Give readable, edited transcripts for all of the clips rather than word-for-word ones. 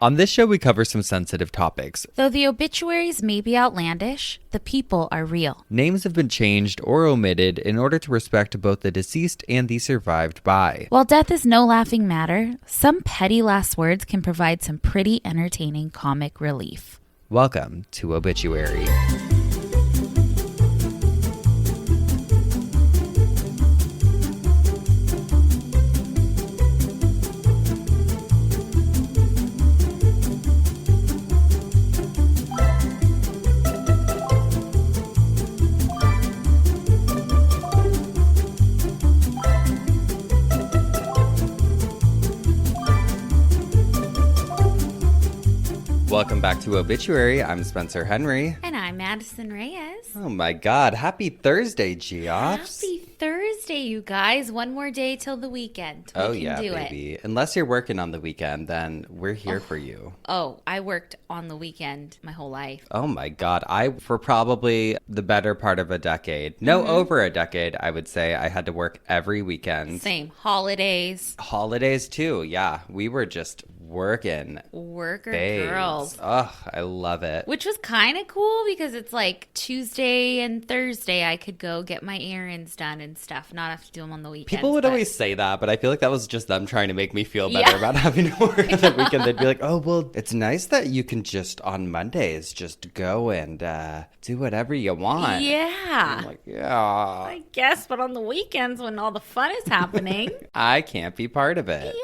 On this show, we cover some sensitive topics. Though the obituaries may be outlandish, the people are real. Names have been changed or omitted in order to respect both the deceased and the survived by. While death is no laughing matter, some petty last words can provide some pretty entertaining comic relief. Welcome to Obituary. Welcome back to Obituary. I'm Spencer Henry. And I'm Madison Reyes. Oh my God. Happy Thursday, Geoff. Happy Thursday, you guys. One more day till the weekend. We can do baby. Unless you're working on the weekend, then we're here for you. Oh, I worked on the weekend my whole life. Oh my God. For probably the better part of a decade. No, over a decade, I would say. I had to work every weekend. Same. Holidays. Holidays too. Yeah. We were just working. Worker babes. girls. Oh, I love it. Which was kind of cool because it's like Tuesday and Thursday I could go get my errands done and stuff, not have to do them on the weekends. People would always say that, but I feel like that was just them trying to make me feel better about having to work on the weekend. They'd be like, oh, well, it's nice that you can just on Mondays just go and do whatever you want. Yeah. I'm like, yeah. I guess, but on the weekends when all the fun is happening. I can't be part of it. Yeah.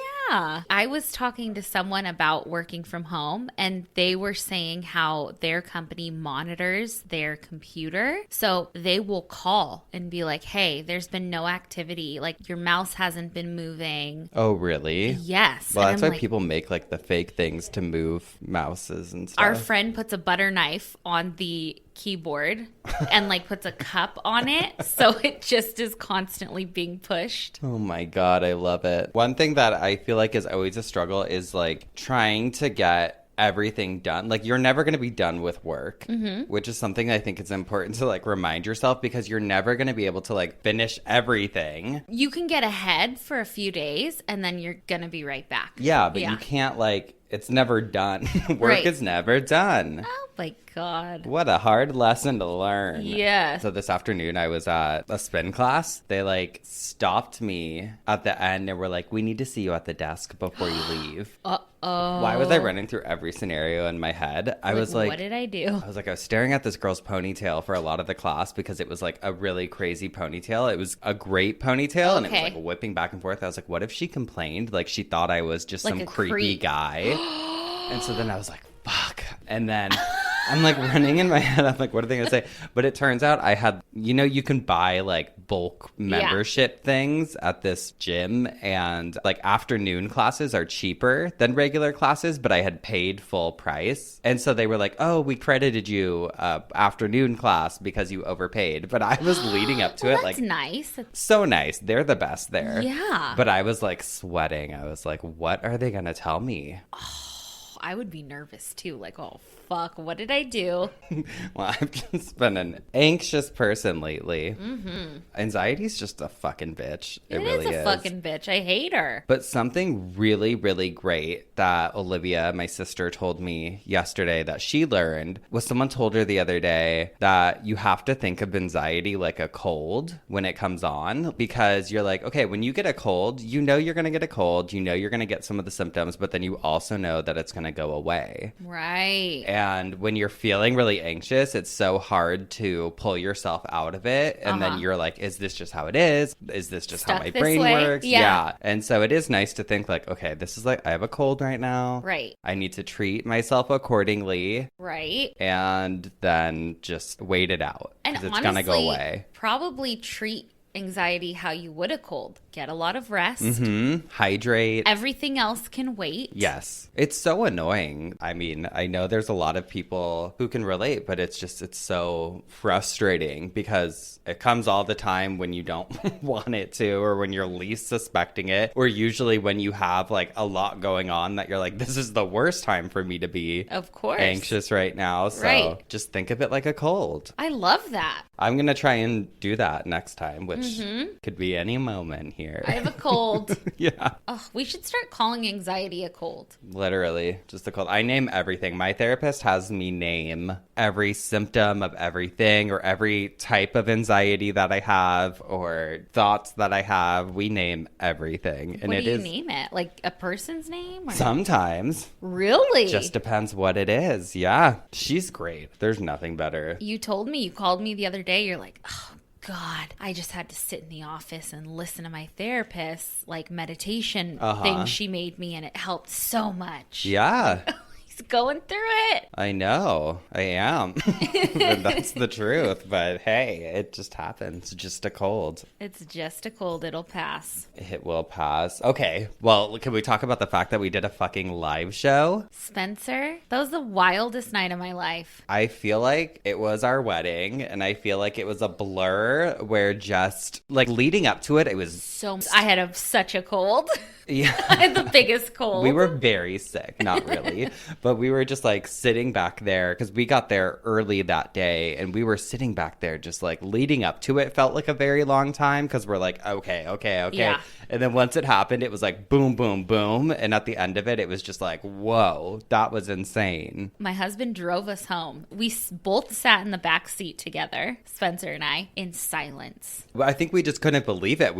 I was talking to someone about working from home and they were saying how their company monitors their computer. So they will call and be like, hey, there's been no activity. Like your mouse hasn't been moving. Oh, really? Yes. Well, that's why people make like the fake things to move mouses and stuff. Our friend puts a butter knife on the keyboard and like puts a cup on it so it just is constantly being pushed. Oh my God, I love it. One thing that I feel like is always a struggle is like trying to get everything done. Like you're never going to be done with work, which is something I think it's important to like remind yourself because you're never going to be able to like finish everything. You can get ahead for a few days and then you're going to be right back. Yeah, but you can't like, it's never done. Work is never done. Oh my God. What a hard lesson to learn. Yeah. So this afternoon I was at a spin class. They like stopped me at the end and were like, we need to see you at the desk before you leave. Uh-oh. Why was I running through every scenario in my head? I was like, what did I do? I was staring at this girl's ponytail for a lot of the class because it was like a really crazy ponytail. It was a great ponytail and it was like whipping back and forth. I was like, what if she complained? Like she thought I was just like some creepy guy. And so then I was like, fuck. And then I'm like running in my head. I'm like, what are they going to say? But it turns out I had, you can buy like bulk membership things at this gym. And like afternoon classes are cheaper than regular classes, but I had paid full price. And so they were like, oh, we credited you afternoon class because you overpaid. But I was leading up to it. That's nice. So nice. They're the best there. Yeah. But I was like sweating. I was like, what are they going to tell me? I would be nervous too. Like, oh, fuck, what did I do? Well, I've just been an anxious person lately. Anxiety's just a fucking bitch. It really is. A fucking bitch. I hate her. But something really, really great that Olivia, my sister, told me yesterday that she learned was someone told her the other day that you have to think of anxiety like a cold when it comes on because you're like, okay, when you get a cold, you know you're going to get a cold. You know you're going to get some of the symptoms, but then you also know that it's going to go away. Right. And when you're feeling really anxious, it's so hard to pull yourself out of it. And then you're like, is this just how it is? Is this just how my brain works? Yeah. And so it is nice to think like, okay, this is like, I have a cold right now. Right. I need to treat myself accordingly. Right. And then just wait it out. And honestly, it's going to go away. Probably treat anxiety how you would a cold. Get a lot of rest. Hydrate. Everything else can wait. Yes. It's so annoying. I mean, I know there's a lot of people who can relate, but it's so frustrating because it comes all the time when you don't want it to or when you're least suspecting it, or usually when you have like a lot going on that you're like, this is the worst time for me to be anxious right now. So just think of it like a cold. I love that. I'm going to try and do that next time, which could be any moment here. I have a cold. Yeah. Oh, we should start calling anxiety a cold. Literally, just a cold. I name everything. My therapist has me name every symptom of everything or every type of anxiety that I have or thoughts that I have. We name everything. And what do you name it? Like a person's name? Or? Sometimes. Really? Just depends what it is. Yeah. She's great. There's nothing better. You told me, you called me the other day. You're like, oh, God, I just had to sit in the office and listen to my therapist's like meditation thing she made me, and it helped so much. Yeah. He's going through it. I know. I am. And that's the truth. But hey, it just happens. Just a cold. It's just a cold. It'll pass. It will pass. Okay. Well, can we talk about the fact that we did a fucking live show? Spencer, that was the wildest night of my life. I feel like it was our wedding, and I feel like it was a blur where just like leading up to it, it was I had such a cold. Yeah. I had the biggest cold. We were very sick, not really, but we were just like sitting back there because we got there early that day, and we were sitting back there just like leading up to it felt like a very long time because we're like, okay. Yeah. And then once it happened, it was like boom, boom, boom. And at the end of it, it was just like, whoa, that was insane. My husband drove us home. We both sat in the back seat together, Spencer and I, in silence. I think we just couldn't believe it.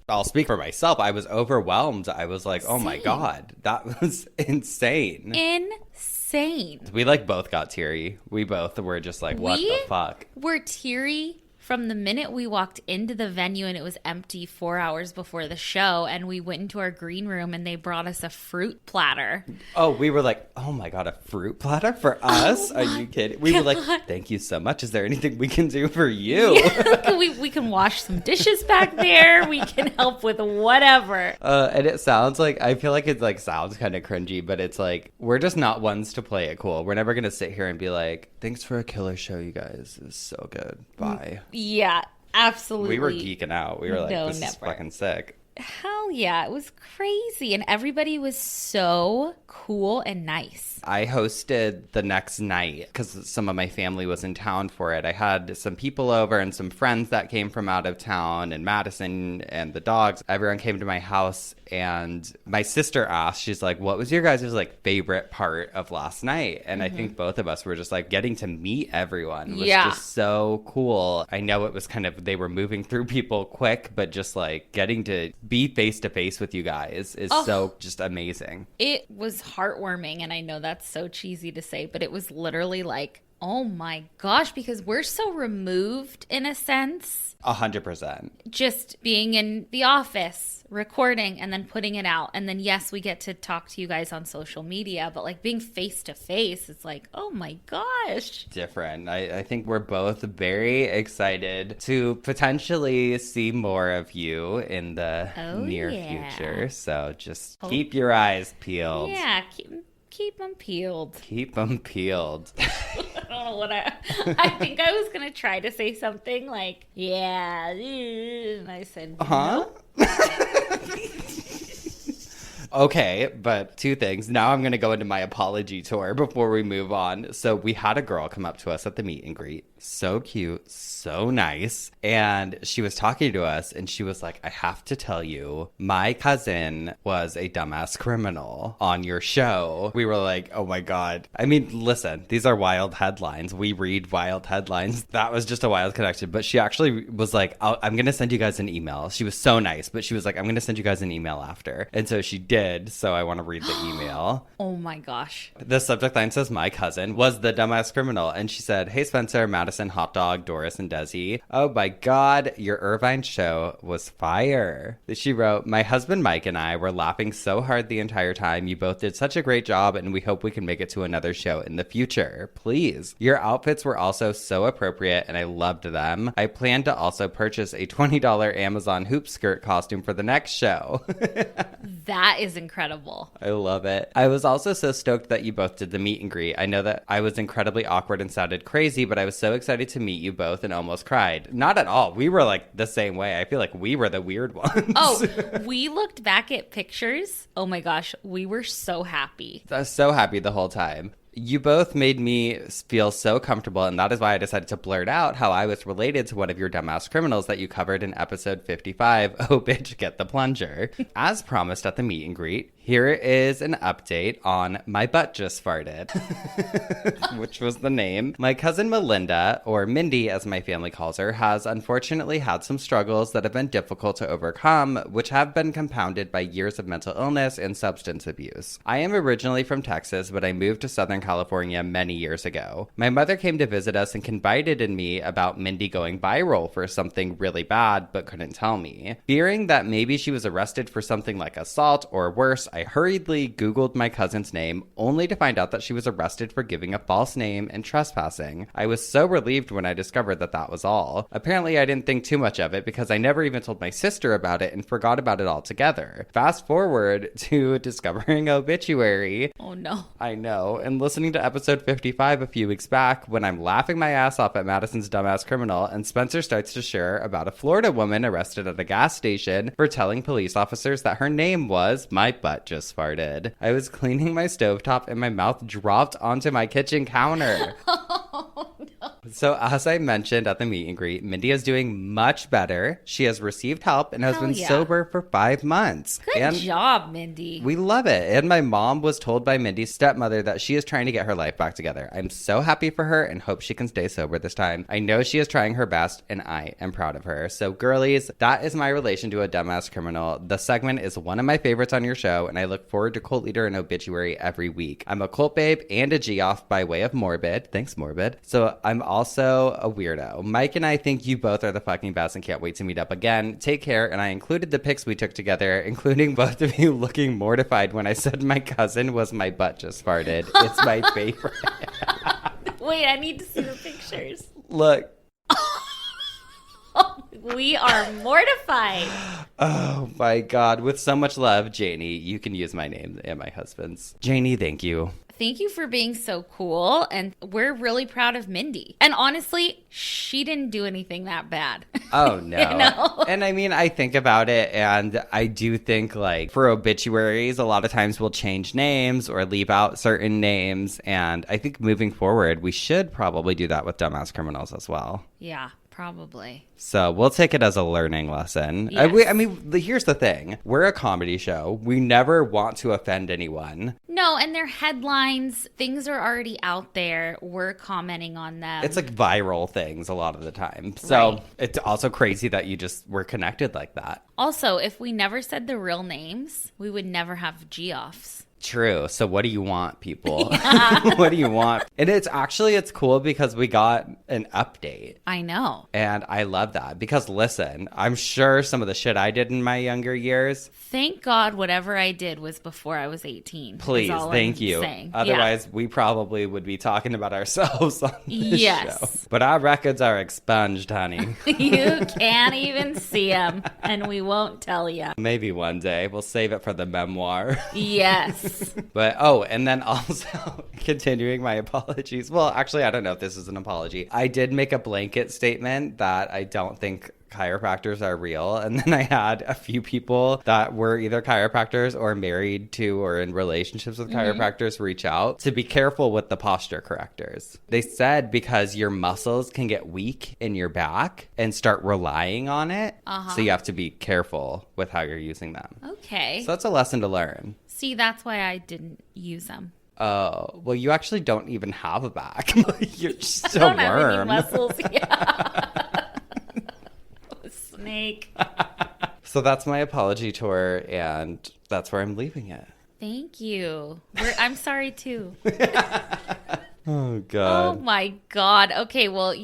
I'll speak for myself. I was overwhelmed. I was like, oh my God, that was insane. Insane. We like both got teary. We both were just like, what the fuck? We're teary from the minute we walked into the venue and it was empty 4 hours before the show, and we went into our green room and they brought us a fruit platter. Oh, we were like, oh my God, a fruit platter for us? Are you kidding? We were like, thank you so much. Is there anything we can do for you? Yeah, we can wash some dishes back there. We can help with whatever. And it sounds like, I feel like it like sounds kind of cringy, but it's like, we're just not ones to play it cool. We're never going to sit here and be like, thanks for a killer show, you guys. It was so good. Bye. Yeah, absolutely. We were geeking out. We were like, this is fucking sick. Hell yeah, it was crazy. And everybody was so cool and nice. I hosted the next night because some of my family was in town for it. I had some people over and some friends that came from out of town, and Madison and the dogs. Everyone came to my house, and my sister asked, she's like, what was your guys' like favorite part of last night? And I think both of us were just like, getting to meet everyone was just so cool. I know it was kind of, they were moving through people quick, but just like getting to be face to face with you guys is so just amazing. It was heartwarming, and I know that's so cheesy to say, but it was literally like, oh my gosh, because we're so removed in a sense. 100%. Just being in the office, recording, and then putting it out. And then, yes, we get to talk to you guys on social media, but like being face to face, it's like, oh my gosh. Different. I think we're both very excited to potentially see more of you in the near future. So just keep your eyes peeled. Yeah, keep them peeled. Keep them peeled. I don't know what I think I was going to try to say something like, yeah, and I said, no. Okay, but two things. Now I'm going to go into my apology tour before we move on. So we had a girl come up to us at the meet and greet. So cute, so nice. And she was talking to us, and she was like, I have to tell you, my cousin was a dumbass criminal on your show. We were like, oh my God. I mean, listen, these are wild headlines. We read wild headlines. That was just a wild connection. But she actually was like, I'm going to send you guys an email. She was so nice, but she was like, I'm going to send you guys an email after. And so she did. So I want to read the email. Oh my gosh. The subject line says, my cousin was the dumbass criminal. And she said, hey, Spencer, Madison, Hot Dog, Doris, and Desi. Oh my God, your Irvine show was fire. She wrote, my husband Mike and I were laughing so hard the entire time. You both did such a great job, and we hope we can make it to another show in the future. Please. Your outfits were also so appropriate, and I loved them. I plan to also purchase a $20 Amazon hoop skirt costume for the next show. That is incredible. I love it. I was also so stoked that you both did the meet and greet. I know that I was incredibly awkward and sounded crazy, but I was so excited to meet you both and almost cried. Not at all. We were like the same way. I feel like we were the weird ones. Oh, we looked back at pictures. Oh my gosh, we were so happy. I was so happy the whole time. You both made me feel so comfortable, and that is why I decided to blurt out how I was related to one of your dumbass criminals that you covered in episode 55, Oh Bitch, Get the Plunger. As promised at the meet and greet, here is an update on My Butt Just Farted, which was the name. My cousin Melinda, or Mindy as my family calls her, has unfortunately had some struggles that have been difficult to overcome, which have been compounded by years of mental illness and substance abuse. I am originally from Texas, but I moved to Southern California many years ago. My mother came to visit us and confided in me about Mindy going viral for something really bad, but couldn't tell me. Fearing that maybe she was arrested for something like assault or worse, I hurriedly Googled my cousin's name, only to find out that she was arrested for giving a false name and trespassing. I was so relieved when I discovered that that was all. Apparently, I didn't think too much of it because I never even told my sister about it and forgot about it altogether. Fast forward to discovering Obituary. Oh no. I know. And listening to episode 55 a few weeks back when I'm laughing my ass off at Madison's dumbass criminal and Spencer starts to share about a Florida woman arrested at a gas station for telling police officers that her name was My Butt Just Farted. I was cleaning my stovetop and my mouth dropped onto my kitchen counter. Oh, no. So as I mentioned at the meet and greet, Mindy is doing much better. She has received help and has been sober for 5 months. Good job, Mindy. We love it. And my mom was told by Mindy's stepmother that she is trying to get her life back together. I'm so happy for her and hope she can stay sober this time. I know she is trying her best and I am proud of her. So girlies, that is my relation to a dumbass criminal. The segment is one of my favorites on your show and I look forward to Cult Leader and Obituary every week. I'm a cult babe and a Geoff by way of Morbid. Thanks, Morbid. So I'm also a weirdo. Mike and I think you both are the fucking best and can't wait to meet up again. Take care. And I included the pics we took together, including both of you looking mortified when I said my cousin was My Butt Just Farted. It's my favorite. Wait, I need to see the pictures. Look. We are mortified. Oh my God. With so much love, Janie. You can use my name and my husband's. Janie, thank you. Thank you for being so cool. And we're really proud of Mindy. And honestly, she didn't do anything that bad. Oh, no. You know? And I mean, I think about it and I do think like for obituaries, a lot of times we'll change names or leave out certain names. And I think moving forward, we should probably do that with dumbass criminals as well. Yeah. Probably. So we'll take it as a learning lesson. Yes. I mean, here's the thing. We're a comedy show. We never want to offend anyone. No, and their headlines, things are already out there. We're commenting on them. It's like viral things a lot of the time. So Right. It's also crazy that you just were connected like that. Also, if we never said the real names, we would never have Geoffs. True. So what do you want, people? What do you want? And it's cool because we got an update. I know. And I love that because listen, I'm sure some of the shit I did in my younger years. Thank God whatever I did was before I was 18. Please, thank you. Saying. Otherwise, we probably would be talking about ourselves on this Yes. show. But our records are expunged, honey. You can't even see them, and we won't tell you. Maybe one day. We'll save it for the memoir. Yes. But, and then also continuing my apologies. Well, actually, I don't know if this is an apology. I did make a blanket statement that I don't think chiropractors are real. And then I had a few people that were either chiropractors or married to or in relationships with chiropractors reach out to be careful with the posture correctors. They said because your muscles can get weak in your back and start relying on it. So you have to be careful with how you're using them. Okay. So that's a lesson to learn. See, that's why I didn't use them. Oh, well, you actually don't even have a back. You're just a I don't worm. have any muscles. Yeah. Snake. So that's my apology tour, and that's where I'm leaving it. Thank you. I'm sorry, too. Oh, God. Oh, my God. Okay, well,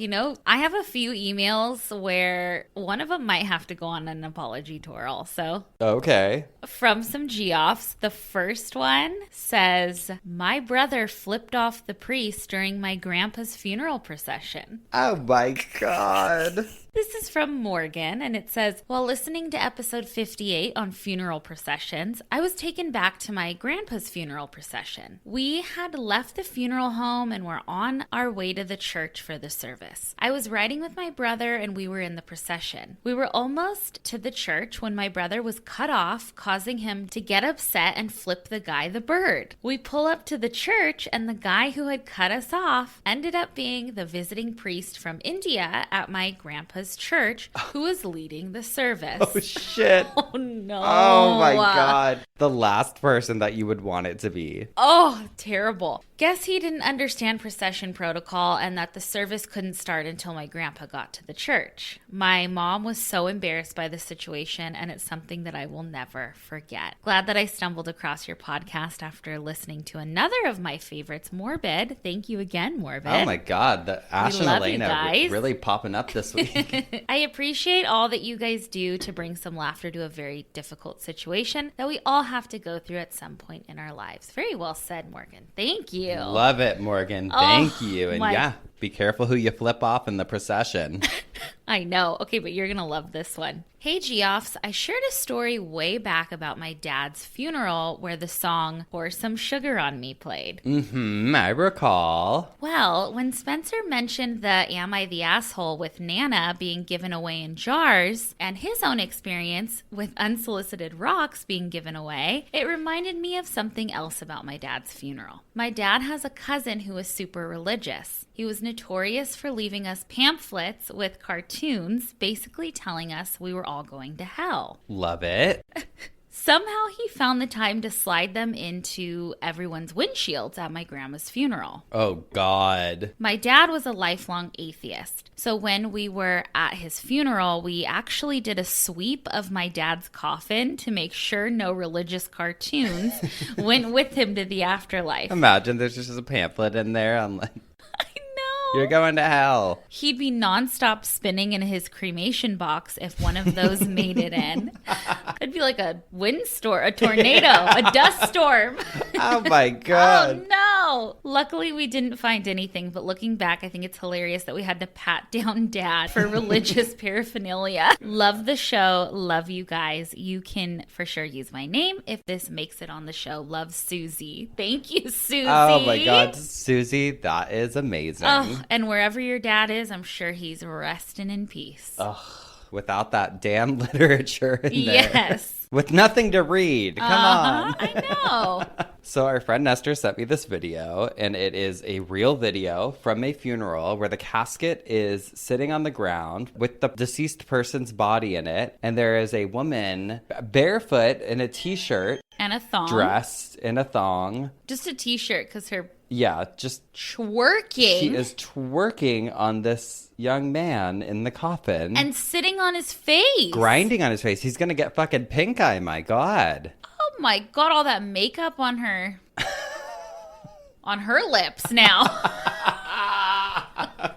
I have a few emails where one of them might have to go on an apology tour also. Okay. From some Geoffs. The first one says, my brother flipped off the priest during my grandpa's funeral procession. Oh, my God. This is from Morgan, and it says, while listening to episode 58 on funeral processions, I was taken back to my grandpa's funeral procession. We had left the funeral home and were on our way to the church for the service. I was riding with my brother, and we were in the procession. We were almost to the church when my brother was cut off, causing him to get upset and flip the guy the bird. We pull up to the church, and the guy who had cut us off ended up being the visiting priest from India at my grandpa's church who was leading the service. Oh, shit. Oh, no. Oh, my God. The last person that you would want it to be. Oh, terrible. Guess he didn't understand procession protocol and that the service couldn't start until my grandpa got to the church. My mom was so embarrassed by the situation, and it's something that I will never forget. Glad that I stumbled across your podcast after listening to another of my favorites, Morbid. Thank you again, Morbid. Oh, my God. The Ash and Elena really popping up this week. I appreciate all that you guys do to bring some laughter to a very difficult situation that we all have to go through at some point in our lives. Very well said, Morgan. Thank you. Love it, Morgan. Thank you. And yeah, be careful who you flip off in the procession. I know. Okay, but you're going to love this one. Hey, Geoffs, I shared a story way back about my dad's funeral where the song Pour Some Sugar on Me played. I recall. Well, when Spencer mentioned the Am I the Asshole with Nana being given away in jars and his own experience with unsolicited rocks being given away, it reminded me of something else about my dad's funeral. My dad has a cousin who is super religious. He was notorious for leaving us pamphlets with cartoons, basically telling us we were all going to hell. Love it. Somehow he found the time to slide them into everyone's windshields at my grandma's funeral. Oh, God. My dad was a lifelong atheist. So when we were at his funeral, we actually did a sweep of my dad's coffin to make sure no religious cartoons went with him to the afterlife. Imagine there's just a pamphlet in there. I'm like, know. You're going to hell. He'd be nonstop spinning in his cremation box if one of those made it in. It'd be like a windstorm, a tornado, a dust storm. Oh my God. Oh no. Luckily, we didn't find anything, but looking back, I think it's hilarious that we had to pat down Dad for religious paraphernalia. Love the show. Love you guys. You can for sure use my name if this makes it on the show. Love, Susie. Thank you, Susie. Oh my God, Susie, that is amazing. Oh, and wherever your dad is, I'm sure he's resting in peace. Ugh, without that damn literature in there. Yes. With nothing to read. Come on. I know. So our friend Nestor sent me this video, and it is a real video from a funeral where the casket is sitting on the ground with the deceased person's body in it, and there is a woman barefoot in a t-shirt. And a thong. Dressed in a thong. Just a t-shirt because her... Yeah, just... Twerking. She is twerking on this young man in the coffin. And sitting on his face. Grinding on his face. He's going to get fucking pink eye, my God. Oh my God, all that makeup on her. On her lips now.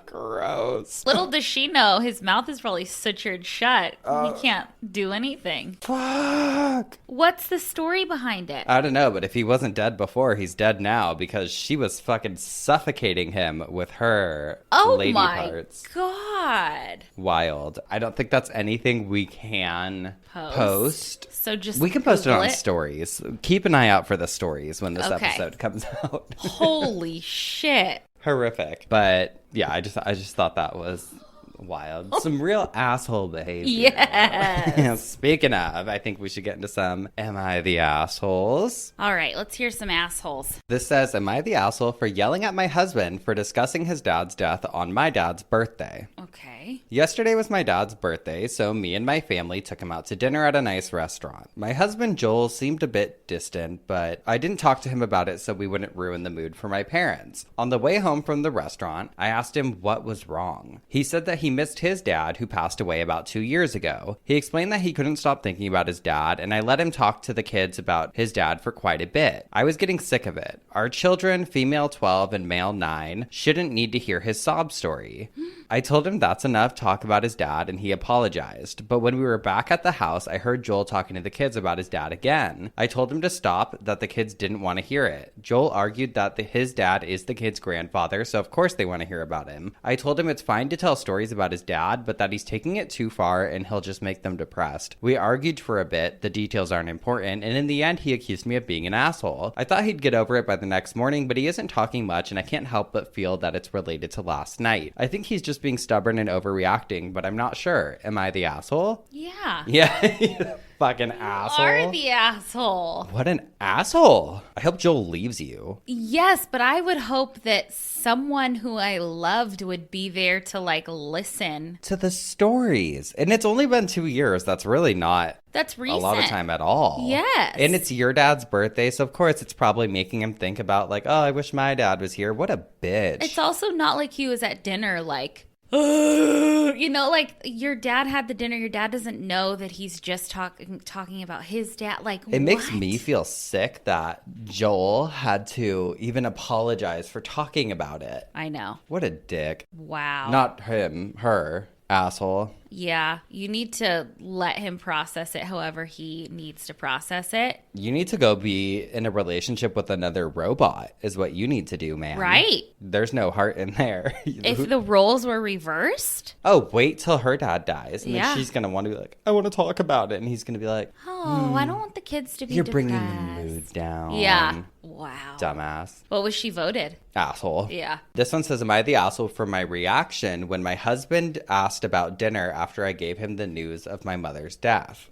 Gross. Little does she know, his mouth is probably sutured shut. He can't do anything. Fuck. What's the story behind it? I don't know, but if he wasn't dead before, he's dead now because she was fucking suffocating him with her lady parts. Oh my God. Wild. I don't think that's anything we can post. So just we can post it Google on stories. Keep an eye out for the stories when this episode comes out. Holy shit. Horrific. But yeah, I just thought that was wild. Some real asshole behavior. Yes. Speaking of, I think we should get into some Am I the Assholes? All right, let's hear some assholes. This says, Am I the asshole for yelling at my husband for discussing his dad's death on my dad's birthday? Okay. Yesterday was my dad's birthday, so me and my family took him out to dinner at a nice restaurant. My husband Joel seemed a bit distant, but I didn't talk to him about it so we wouldn't ruin the mood for my parents. On the way home from the restaurant, I asked him what was wrong. He said that he missed his dad, who passed away about 2 years ago. He explained that he couldn't stop thinking about his dad, and I let him talk to the kids about his dad for quite a bit. I was getting sick of it. Our children, female 12 and male 9, shouldn't need to hear his sob story. I told him that's enough talk about his dad, and he apologized. But when we were back at the house, I heard Joel talking to the kids about his dad again. I told him to stop, that the kids didn't want to hear it. Joel argued that his dad is the kid's grandfather, so of course they want to hear about him. I told him it's fine to tell stories about about his dad, but that he's taking it too far and he'll just make them depressed. We argued for a bit. The details aren't important. And in the end, he accused me of being an asshole. I thought he'd get over it by the next morning, but he isn't talking much, and I can't help but feel that it's related to last night. I think he's just being stubborn and overreacting, but I'm not sure. Am I the asshole? Yeah. Yeah. Fucking asshole. You are the asshole. What an asshole. I hope Joel leaves you. Yes, but I would hope that someone who I loved would be there to like listen to the stories. And it's only been 2 years. That's really not That's recent. a lot of time at all. Yes. And it's your dad's birthday, so of course it's probably making him think about like, oh, I wish my dad was here. What a bitch. It's also not like he was at dinner like, you know, like your dad had the dinner. Your dad doesn't know that he's just talking about his dad. Like, it makes me feel sick that Joel had to even apologize for talking about it. I know. What a dick. Wow. Not him, her. Asshole. Yeah, you need to let him process it however he needs to process it. You need to go be in a relationship with another robot is what you need to do, man. Right. There's no heart in there. If the roles were reversed. Oh, wait till her dad dies. And then she's going to want to be like, I want to talk about it. And he's going to be like, I don't want the kids to be You're depressed. bringing the mood down. Yeah. Wow. Dumbass. What was she voted? Asshole. Yeah. This one says, am I the asshole for my reaction when my husband asked about dinner after I gave him the news of my mother's death?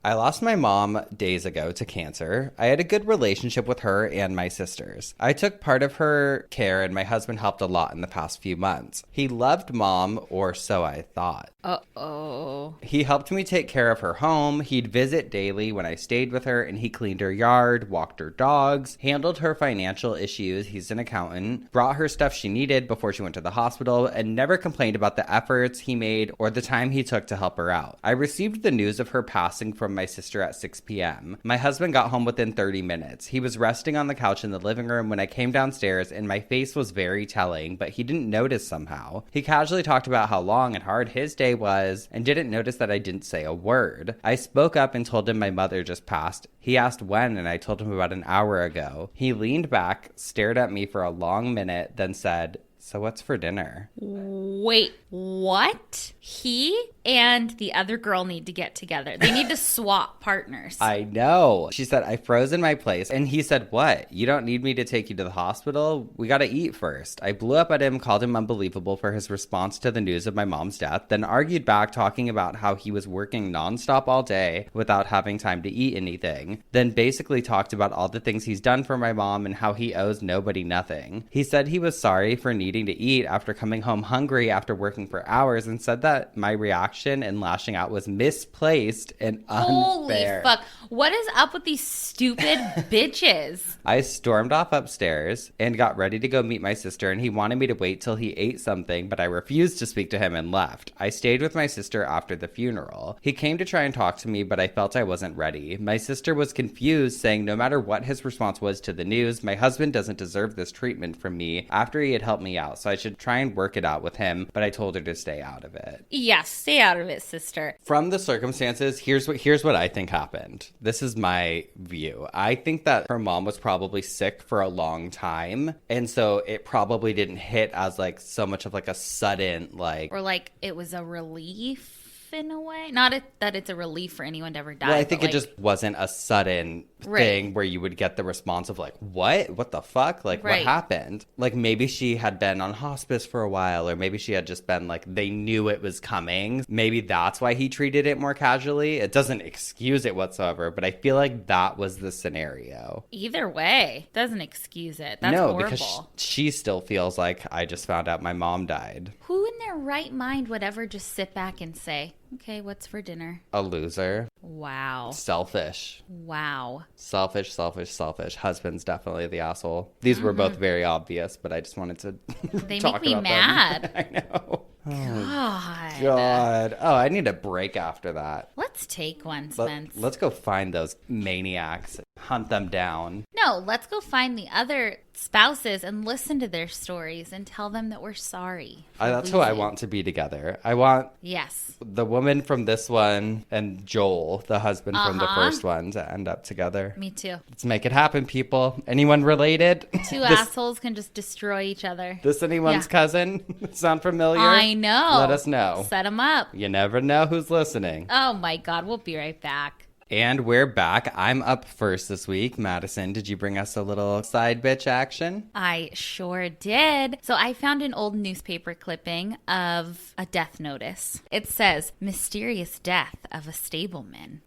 I lost my mom days ago to cancer. I had a good relationship with her and my sisters. I took part of her care and my husband helped a lot in the past few months. He loved mom, or so I thought. Uh-oh. He helped me take care of her home. He'd visit daily when I stayed with her, and he cleaned her yard, walked her dogs, handled her financial issues. He's an accountant, brought her stuff she needed before she went to the hospital, and never complained about the efforts he made or the time he took to help her out. I received the news of her passing from my sister at 6 p.m. My husband got home within 30 minutes. He was resting on the couch in the living room when I came downstairs, and my face was very telling, but he didn't notice somehow. He casually talked about how long and hard his day was and didn't notice that I didn't say a word. I spoke up and told him my mother just passed. He asked when, and I told him about an hour ago. He leaned back, stared at me for a long minute, then said, "So what's for dinner?" Wait, what? He and the other girl need to get together. They need to swap partners. I know. She said, I froze in my place. And he said, what? You don't need me to take you to the hospital? We gotta eat first. I blew up at him, called him unbelievable for his response to the news of my mom's death, then argued back talking about how he was working nonstop all day without having time to eat anything. Then basically talked about all the things he's done for my mom and how he owes nobody nothing. He said he was sorry for needing to eat after coming home hungry after working for hours, and said that my reaction and lashing out was misplaced and unfair. Holy fuck. What is up with these stupid bitches? I stormed off upstairs and got ready to go meet my sister, and he wanted me to wait till he ate something, but I refused to speak to him and left. I stayed with my sister after the funeral. He came to try and talk to me, but I felt I wasn't ready. My sister was confused, saying no matter what his response was to the news, my husband doesn't deserve this treatment from me after he had helped me out, so I should try and work it out with him, but I told her to stay out of it. Yeah, stay out of it, sister. From the circumstances, here's what I think happened. This is my view. I think that her mom was probably sick for a long time, and so it probably didn't hit as like so much of like a sudden like, or like it was a relief in a way. Not that it's a relief for anyone to ever die. Well, I think it just wasn't a sudden thing where you would get the response of like, what the fuck, like what happened? Like maybe she had been on hospice for a while, or maybe she had just been like, they knew it was coming. Maybe that's why he treated it more casually. It doesn't excuse it whatsoever, but I feel like that was the scenario. Either way, doesn't excuse it. That's horrible. Because she still feels like, I just found out my mom died. Who in their right mind would ever just sit back and say, okay, what's for dinner? A loser. Wow. Selfish. Wow. Selfish. Husband's definitely the asshole. These were both very obvious, but I just wanted to They talk make me about mad. them. I know. God. God. Oh, I need a break after that. Let's take one, Spence. Let's go find those maniacs. Hunt them down. No, let's go find the other spouses and listen to their stories and tell them that we're sorry. That's who I want to be together. I want the woman from this one and Joel, the husband from the first one, to end up together. Me too. Let's make it happen, people. Anyone related? Two assholes can just destroy each other. This anyone's cousin? Sound familiar? I know. Let us know. Set them up. You never know who's listening. Oh my God. We'll be right back. And we're back. I'm up first this week. Madison, did you bring us a little side bitch action? I sure did. So I found an old newspaper clipping of a death notice. It says, mysterious death of a stableman.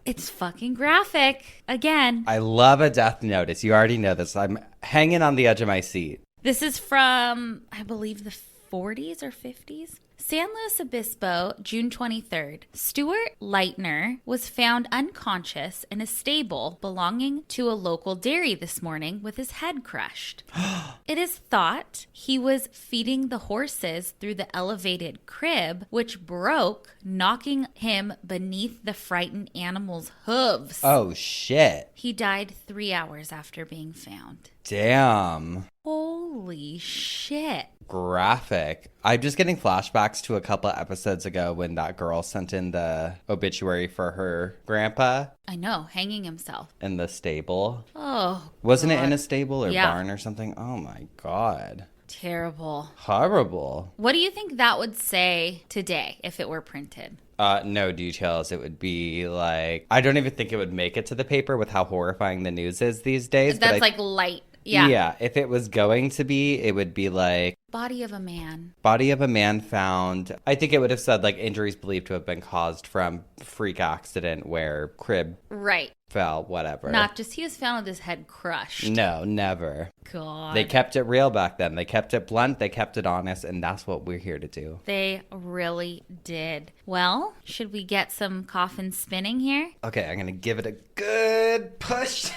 It's fucking graphic. Again. I love a death notice. You already know this. I'm hanging on the edge of my seat. This is from, I believe, the 40s or 50s. San Luis Obispo, June 23rd. Stuart Leitner was found unconscious in a stable belonging to a local dairy this morning with his head crushed. It is thought he was feeding the horses through the elevated crib, which broke, knocking him beneath the frightened animal's hooves. Oh, shit. He died 3 hours after being found. Damn. Holy shit. Graphic. I'm just getting flashbacks to a couple of episodes ago when that girl sent in the obituary for her grandpa. I know, hanging himself. In the stable. Oh, Wasn't it in a stable or barn or something? Oh my God. Terrible. Horrible. What do you think that would say today if it were printed? No details. It would be like, I don't even think it would make it to the paper with how horrifying the news is these days. That's like light. Yeah. Yeah. If it was going to be, it would be like, body of a man. Body of a man found. I think it would have said like injuries believed to have been caused from freak accident where crib fell, whatever. Not just he was found with his head crushed. No, never. God. They kept it real back then. They kept it blunt. They kept it honest. And that's what we're here to do. They really did. Well, should we get some coffin spinning here? Okay, I'm going to give it a good push.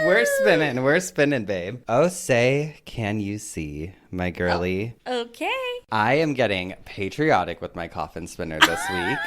We're spinning. We're spinning, babe. Oh, say, can you see, my girly? Oh, okay. I am getting patriotic with my coffin spinner this week.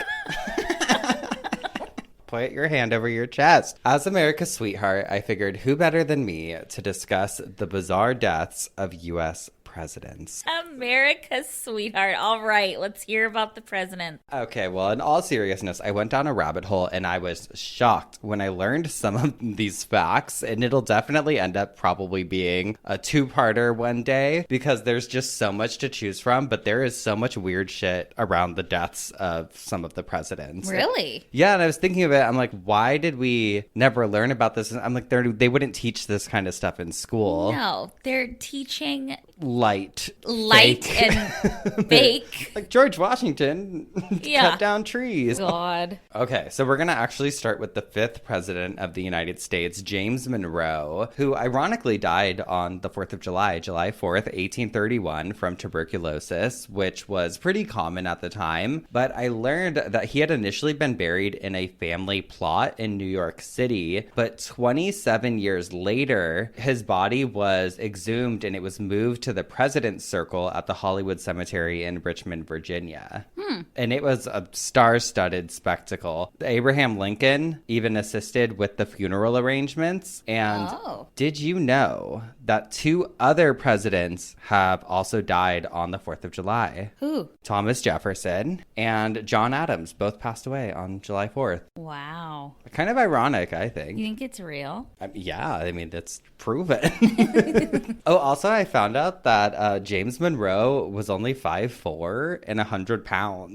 Put your hand over your chest. As America's sweetheart, I figured who better than me to discuss the bizarre deaths of U.S. presidents. America's sweetheart. All right, let's hear about the president. Okay, well, in all seriousness, I went down a rabbit hole and I was shocked when I learned some of these facts, and it'll definitely end up probably being a two-parter one day because there's just so much to choose from, but there is so much weird shit around the deaths of some of the presidents. Really? Yeah, and I was thinking of it, I'm like, why did we never learn about this? I'm like, they wouldn't teach this kind of stuff in school. No, they're teaching light fake. And fake. Like George Washington cut down trees. God. Okay, so we're going to actually start with the 5th president of the United States, James Monroe, who ironically died on the 4th of July, July 4th, 1831, from tuberculosis, which was pretty common at the time. But I learned that he had initially been buried in a family plot in New York City, but 27 years later, his body was exhumed and it was moved to the President's Circle at the Hollywood Cemetery in Richmond, Virginia. And it was a star-studded spectacle. Abraham Lincoln even assisted with the funeral arrangements. And did you know that 2 other presidents have also died on the 4th of July? Who? Thomas Jefferson and John Adams both passed away on July 4th. Wow. Kind of ironic, I think. You think it's real? Yeah, I mean, that's proven. Oh, also, I found out that James Monroe was only 5'4" and 100 pounds.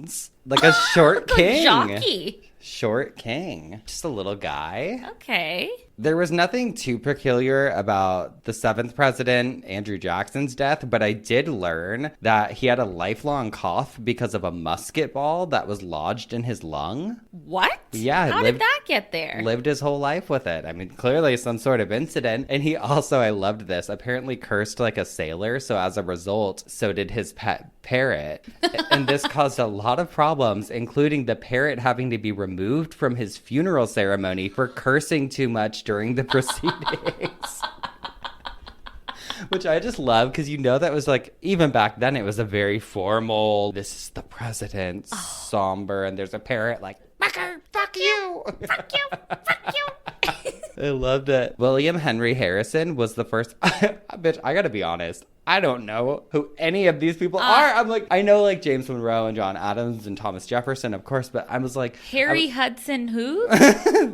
Like a short king. Jockey. Short king. Just a little guy. Okay. There was nothing too peculiar about the 7th president, Andrew Jackson's death, but I did learn that he had a lifelong cough because of a musket ball that was lodged in his lung. What? Yeah. How did that get there? Lived his whole life with it. I mean, clearly some sort of incident. And he also, I loved this, apparently cursed like a sailor. So as a result, so did his pet parrot. And this caused a lot of problems, including the parrot having to be removed from his funeral ceremony for cursing too much during the proceedings. Which I just love because that was like, even back then, it was a very formal, this is the president, somber, and there's a parrot like, fuck you. Fuck you. Fuck you. I loved it. William Henry Harrison was the first. Bitch, I gotta be honest. I don't know who any of these people are. I'm like, I know like James Monroe and John Adams and Thomas Jefferson, of course, but I was like... Hudson who?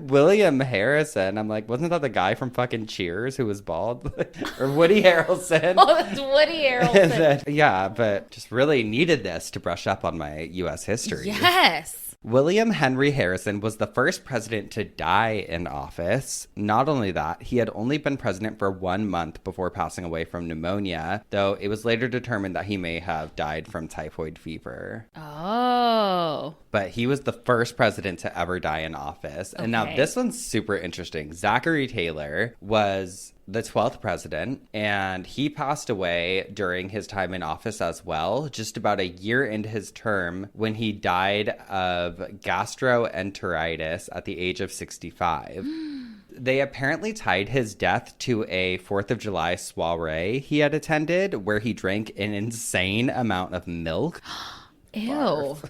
William Harrison. I'm like, wasn't that the guy from fucking Cheers who was bald? Or Woody Harrelson? Oh, it's Woody Harrelson. Then, yeah, but just really needed this to brush up on my U.S. history. Yes. William Henry Harrison was the first president to die in office. Not only that, he had only been president for 1 month before passing away from pneumonia, though it was later determined that he may have died from typhoid fever. Oh. But he was the first president to ever die in office. Okay. And now this one's super interesting. Zachary Taylor was the 12th president, and he passed away during his time in office as well, just about a year into his term, when he died of gastroenteritis at the age of 65. They apparently tied his death to a 4th of July soiree he had attended, where he drank an insane amount of milk. Ew. Barf.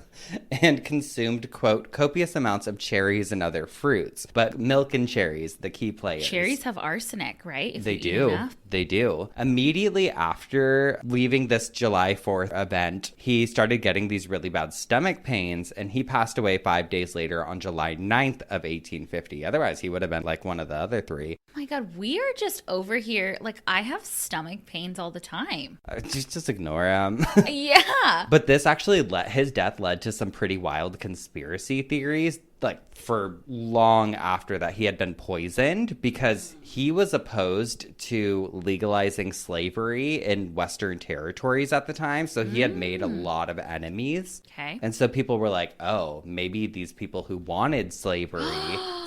And consumed, quote, copious amounts of cherries and other fruits. But milk and cherries, the key players. Cherries have arsenic, right? If they do. They do. Immediately after leaving this July 4th event, he started getting these really bad stomach pains, and he passed away 5 days later on July 9th of 1850. Otherwise, he would have been like one of the other three. Oh my God, we are just over here. Like, I have stomach pains all the time. Just ignore him. Yeah. But this actually his death led to some pretty wild conspiracy theories, like for long after that he had been poisoned, because he was opposed to legalizing slavery in Western territories at the time. So he had made a lot of enemies. Okay. And so people were like, oh, maybe these people who wanted slavery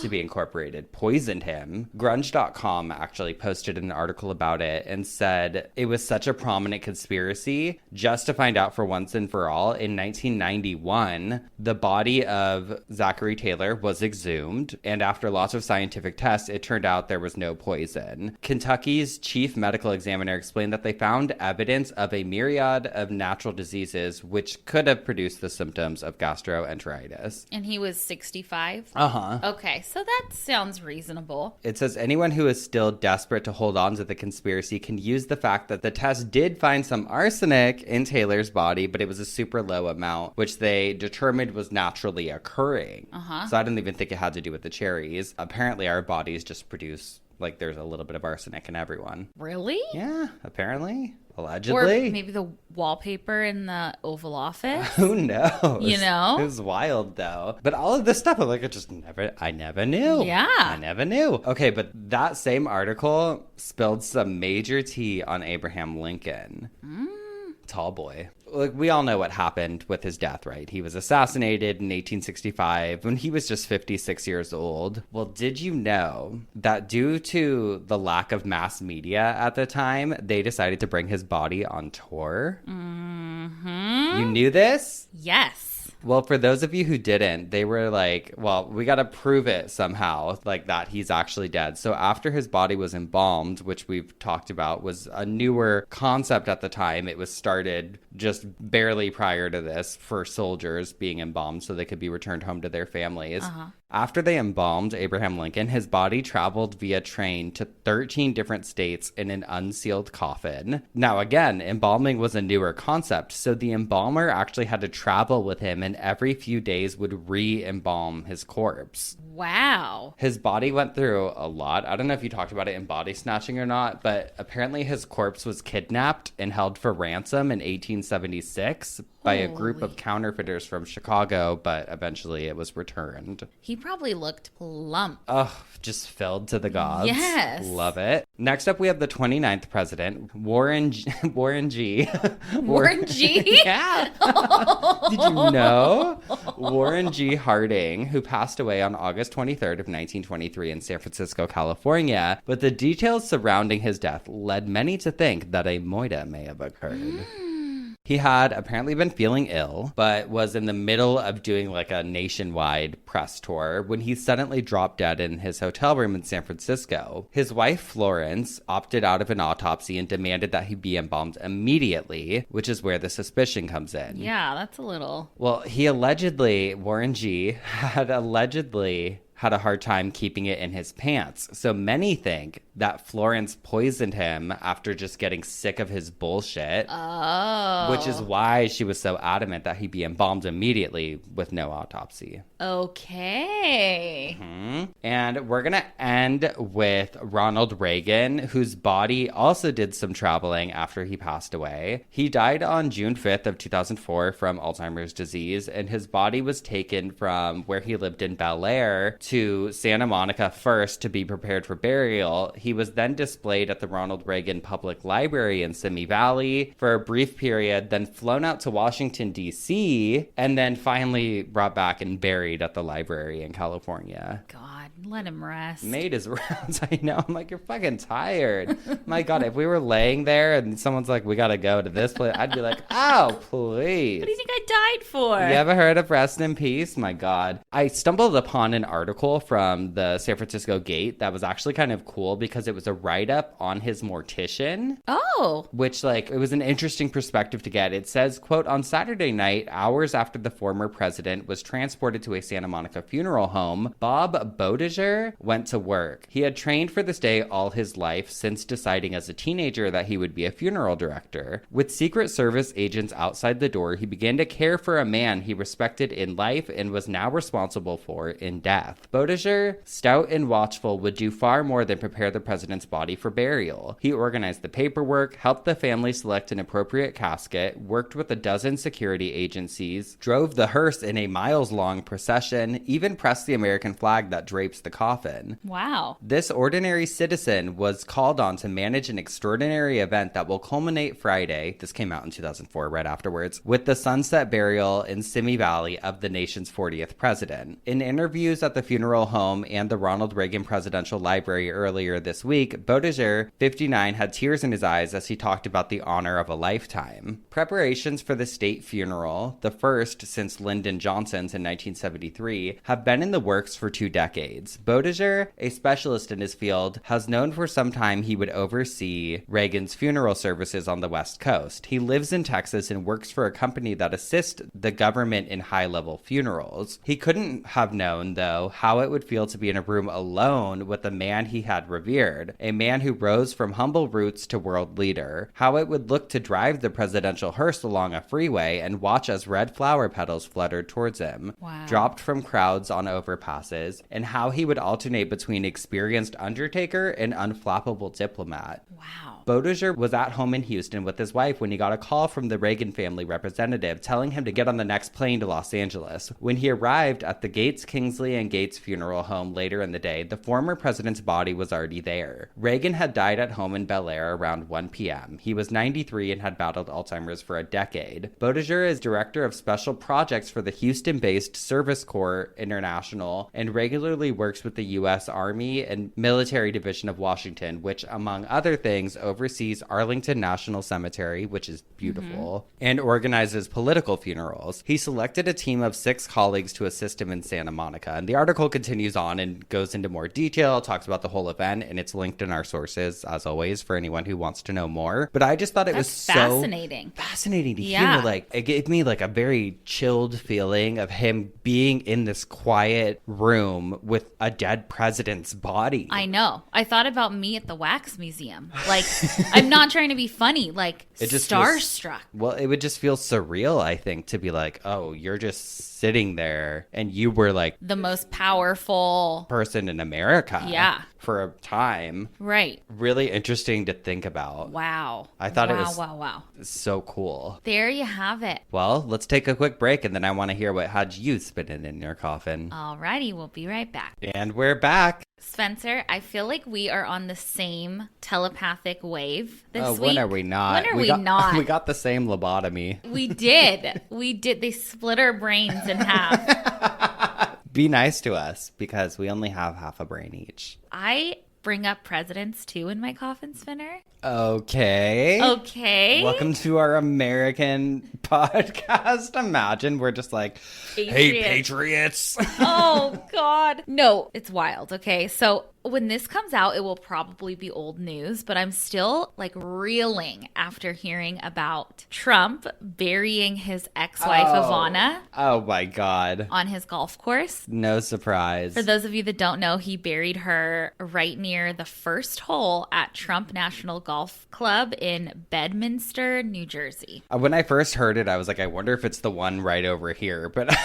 to be incorporated poisoned him. Grunge.com actually posted an article about it and said it was such a prominent conspiracy. Just to find out for once and for all, in 1991, the body of Zachary Taylor was exhumed, and after lots of scientific tests, it turned out there was no poison. Kentucky's chief medical examiner explained that they found evidence of a myriad of natural diseases which could have produced the symptoms of gastroenteritis. And he was 65? Uh-huh. Okay, so that sounds reasonable. It says anyone who is still desperate to hold on to the conspiracy can use the fact that the test did find some arsenic in Taylor's body, but it was a super low amount, which they determined was naturally occurring. So I don't even think it had to do with the cherries. Apparently our bodies just produce, like, there's a little bit of arsenic in everyone. Really? Yeah, apparently. Allegedly. Or maybe the wallpaper in the Oval Office. Who knows? You know? It was wild, though. But all of this stuff, I'm like, I never knew. Yeah. I never knew. Okay, but that same article spilled some major tea on Abraham Lincoln. Tall boy. Like, we all know what happened with his death, right? He was assassinated in 1865 when he was just 56 years old. Well, did you know that due to the lack of mass media at the time, they decided to bring his body on tour? You knew this? Yes. Well, for those of you who didn't, they were like, well, we got to prove it somehow, like that he's actually dead. So after his body was embalmed, which we've talked about was a newer concept at the time, it was started just barely prior to this for soldiers being embalmed so they could be returned home to their families. After they embalmed Abraham Lincoln, his body traveled via train to 13 different states in an unsealed coffin. Now, again, embalming was a newer concept, so the embalmer actually had to travel with him and every few days would re-embalm his corpse. Wow. His body went through a lot. I don't know if you talked about it in Body Snatching or not, but apparently his corpse was kidnapped and held for ransom in 1876 by a group of counterfeiters from Chicago, but eventually it was returned. He probably looked plump. Oh, just filled to the gods. Yes. Love it. Next up, we have the 29th president, Warren G. Warren G? Yeah. Did you know? Warren G. Harding, who passed away on August 23rd of 1923 in San Francisco, California. But the details surrounding his death led many to think that a moida may have occurred. He had apparently been feeling ill, but was in the middle of doing like a nationwide press tour when he suddenly dropped dead in his hotel room in San Francisco. His wife, Florence, opted out of an autopsy and demanded that he be embalmed immediately, which is where the suspicion comes in. Yeah, that's a little... Well, Warren G. had a hard time keeping it in his pants. So many think that Florence poisoned him after just getting sick of his bullshit. Oh. Which is why she was so adamant that he be embalmed immediately with no autopsy. Okay. Mm-hmm. And we're going to end with Ronald Reagan, whose body also did some traveling after he passed away. He died on June 5th of 2004 from Alzheimer's disease, and his body was taken from where he lived in Bel Air to Santa Monica first to be prepared for burial. He was then displayed at the Ronald Reagan Public Library in Simi Valley for a brief period, then flown out to Washington, D.C., and then finally brought back and buried at the library in California. God, let him rest. Made his rounds. I know. I'm like, you're fucking tired. My God, if we were laying there and someone's like, we gotta go to this place, I'd be like, oh, please. What do you think I died for? You ever heard of Rest in Peace? My God. I stumbled upon an article from the San Francisco Gate that was actually kind of cool because it was a write-up on his mortician. Oh. Which, like, it was an interesting perspective to get. It says, quote, on Saturday night, hours after the former president was transported to a Santa Monica funeral home, Bob Bodiger went to work. He had trained for this day all his life since deciding as a teenager that he would be a funeral director. With Secret Service agents outside the door, he began to care for a man he respected in life and was now responsible for in death. Bodiger, stout and watchful, would do far more than prepare the president's body for burial. He organized the paperwork, helped the family select an appropriate casket, worked with a dozen security agencies, drove the hearse in a miles-long procession, even pressed the American flag that drapes the coffin. Wow. This ordinary citizen was called on to manage an extraordinary event that will culminate Friday, this came out in 2004, right afterwards, with the sunset burial in Simi Valley of the nation's 40th president. In interviews at the funeral home and the Ronald Reagan Presidential Library earlier this week, Bodiger, 59, had tears in his eyes as he talked about the honor of a lifetime. Preparations for the state funeral, the first since Lyndon Johnson's in 1973, have been in the works for 2 decades. Bodiger, a specialist in his field, has known for some time he would oversee Reagan's funeral services on the West Coast. He lives in Texas and works for a company that assists the government in high-level funerals. He couldn't have known, though, how it would feel to be in a room alone with a man he had revered, a man who rose from humble roots to world leader, how it would look to drive the presidential hearse along a freeway and watch as red flower petals fluttered towards him, dropped from crowds on overpasses, and how he would alternate between experienced undertaker and unflappable diplomat. Wow. Bodiger was at home in Houston with his wife when he got a call from the Reagan family representative telling him to get on the next plane to Los Angeles. When he arrived at the Gates, Kingsley, and Gates funeral home later in the day, the former president's body was already there. Reagan had died at home in Bel Air around 1 p.m. He was 93 and had battled Alzheimer's for a decade. Bodiger is director of special projects for the Houston-based Service Corps International and regularly works with the U.S. Army and Military Division of Washington, which, among other things, oversees Arlington National Cemetery, which is beautiful, and organizes political funerals. He selected a team of 6 colleagues to assist him in Santa Monica. And the article continues on and goes into more detail, talks about the whole event, and it's linked in our sources, as always, for anyone who wants to know more. But I just thought it was so fascinating to hear. Like, it gave me like a very chilled feeling of him being in this quiet room with a dead president's body. I know. I thought about me at the Wax Museum. Like, I'm not trying to be funny. Like, it just starstruck. Well, it would just feel surreal, I think, to be like, oh, you're just sitting there and you were like the most powerful person in America. Yeah. For a time. Right. Really interesting to think about. Wow. I thought it was wow. So cool. There you have it. Well, let's take a quick break and then I want to hear what had you spinning in your coffin. Alrighty, we'll be right back. And we're back. Spencer, I feel like we are on the same telepathic wave this week. When are we not? When are we not? We got the same lobotomy. We did. They split our brains in half. Be nice to us because we only have half a brain each. I bring up presidents too in my coffin spinner. Okay. Okay. Welcome to our American podcast. Imagine we're just like, hey, Patriots. Oh, God. No, it's wild. Okay. So when this comes out, it will probably be old news, but I'm still like reeling after hearing about Trump burying his ex-wife, Ivanna. Oh, my God. On his golf course. No surprise. For those of you that don't know, he buried her right near the first hole at Trump National Golf Club in Bedminster, New Jersey. When I first heard it, I was like, I wonder if it's the one right over here. But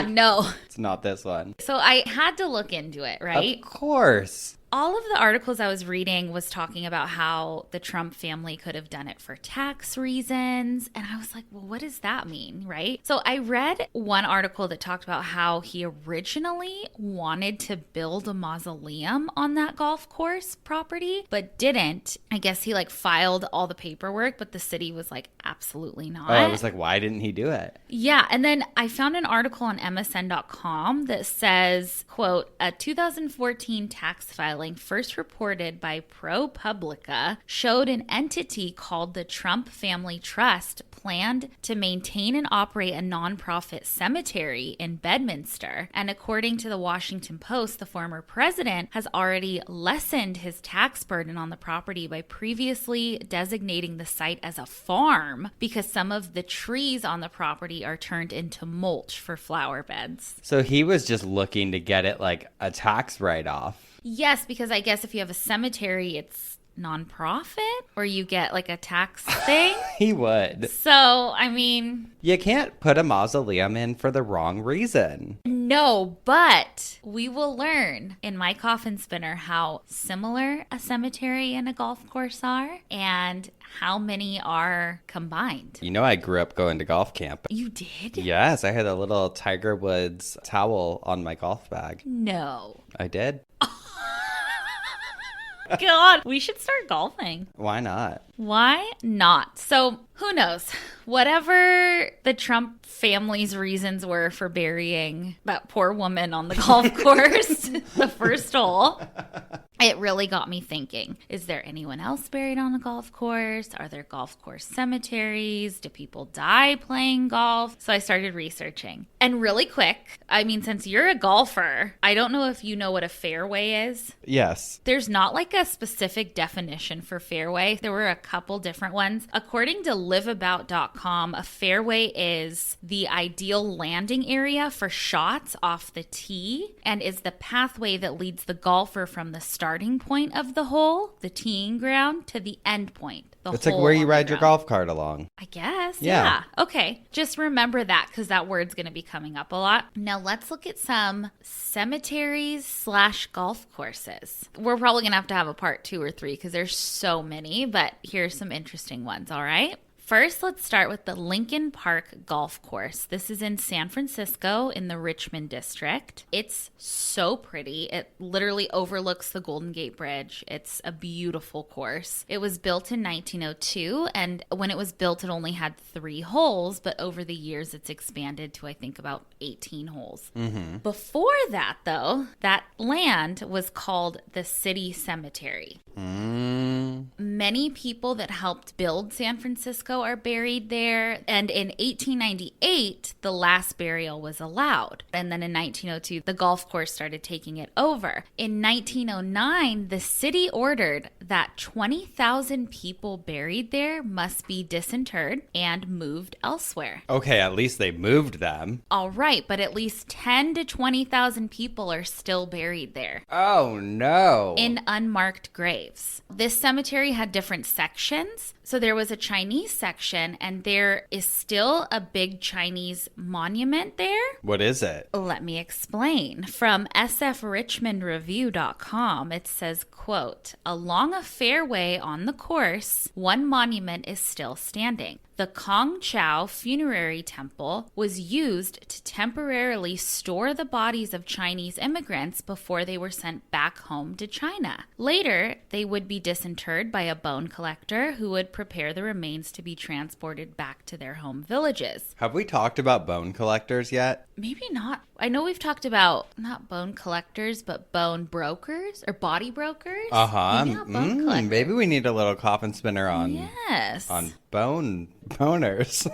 no. It's not this one. So I had to look into it, right? Of course. All of the articles I was reading was talking about how the Trump family could have done it for tax reasons. And I was like, well, what does that mean, right? So I read one article that talked about how he originally wanted to build a mausoleum on that golf course property, but didn't. I guess he like filed all the paperwork, but the city was like, absolutely not. Oh, I was like, why didn't he do it? Yeah. And then I found an article on MSN.com that says, quote, a 2014 tax filing first reported by ProPublica showed an entity called the Trump Family Trust planned to maintain and operate a nonprofit cemetery in Bedminster. And according to the Washington Post, the former president has already lessened his tax burden on the property by previously designating the site as a farm because some of the trees on the property are turned into mulch for flower beds. So he was just looking to get it like a tax write-off. Yes, because I guess if you have a cemetery, it's nonprofit or you get like a tax thing. He would. So, I mean... You can't put a mausoleum in for the wrong reason. No, but we will learn in my coffin spinner how similar a cemetery and a golf course are and how many are combined. You know, I grew up going to golf camp. You did? Yes, I had a little Tiger Woods towel on my golf bag. No. I did. God, we should start golfing. Why not? Why not? So, who knows? Whatever the Trump family's reasons were for burying that poor woman on the golf course, the first hole, it really got me thinking, is there anyone else buried on the golf course? Are there golf course cemeteries? Do people die playing golf? So I started researching. And really quick, I mean, since you're a golfer, I don't know if you know what a fairway is. Yes. There's not like a specific definition for fairway. There were a couple different ones. According to liveabout.com, a fairway is the ideal landing area for shots off the tee and is the pathway that leads the golfer from the starting point of the hole, the teeing ground, to the end point. It's like where you ride your golf cart along. I guess. Yeah. Okay. Just remember that because that word's going to be coming up a lot. Now let's look at some cemeteries / golf courses. We're probably going to have a part 2 or 3 because there's so many, but here's some interesting ones. All right. First, let's start with the Lincoln Park Golf Course. This is in San Francisco in the Richmond district. It's so pretty. It literally overlooks the Golden Gate Bridge. It's a beautiful course. It was built in 1902, and when it was built, it only had 3 holes, but over the years, it's expanded to, I think, about 18 holes. Mm-hmm. Before that, though, that land was called the City Cemetery. Many people that helped build San Francisco are buried there. And in 1898, the last burial was allowed. And then in 1902, the golf course started taking it over. In 1909, the city ordered that 20,000 people buried there must be disinterred and moved elsewhere. Okay, at least they moved them. All right, but at least 10 to 20,000 people are still buried there. Oh, no. In unmarked graves. This cemetery had different sections. So there was a Chinese section, and there is still a big Chinese monument there. What is it? Let me explain. From sfrichmondreview.com, it says, quote, along a fairway on the course, one monument is still standing. The Kong Chau Funerary Temple was used to temporarily store the bodies of Chinese immigrants before they were sent back home to China. Later, they would be disinterred by a bone collector who would prepare the remains to be transported back to their home villages. Have we talked about bone collectors yet? Maybe not. I know we've talked about not bone collectors, but bone brokers or body brokers. Maybe we need a little coffin spinner on. Yes. On boners.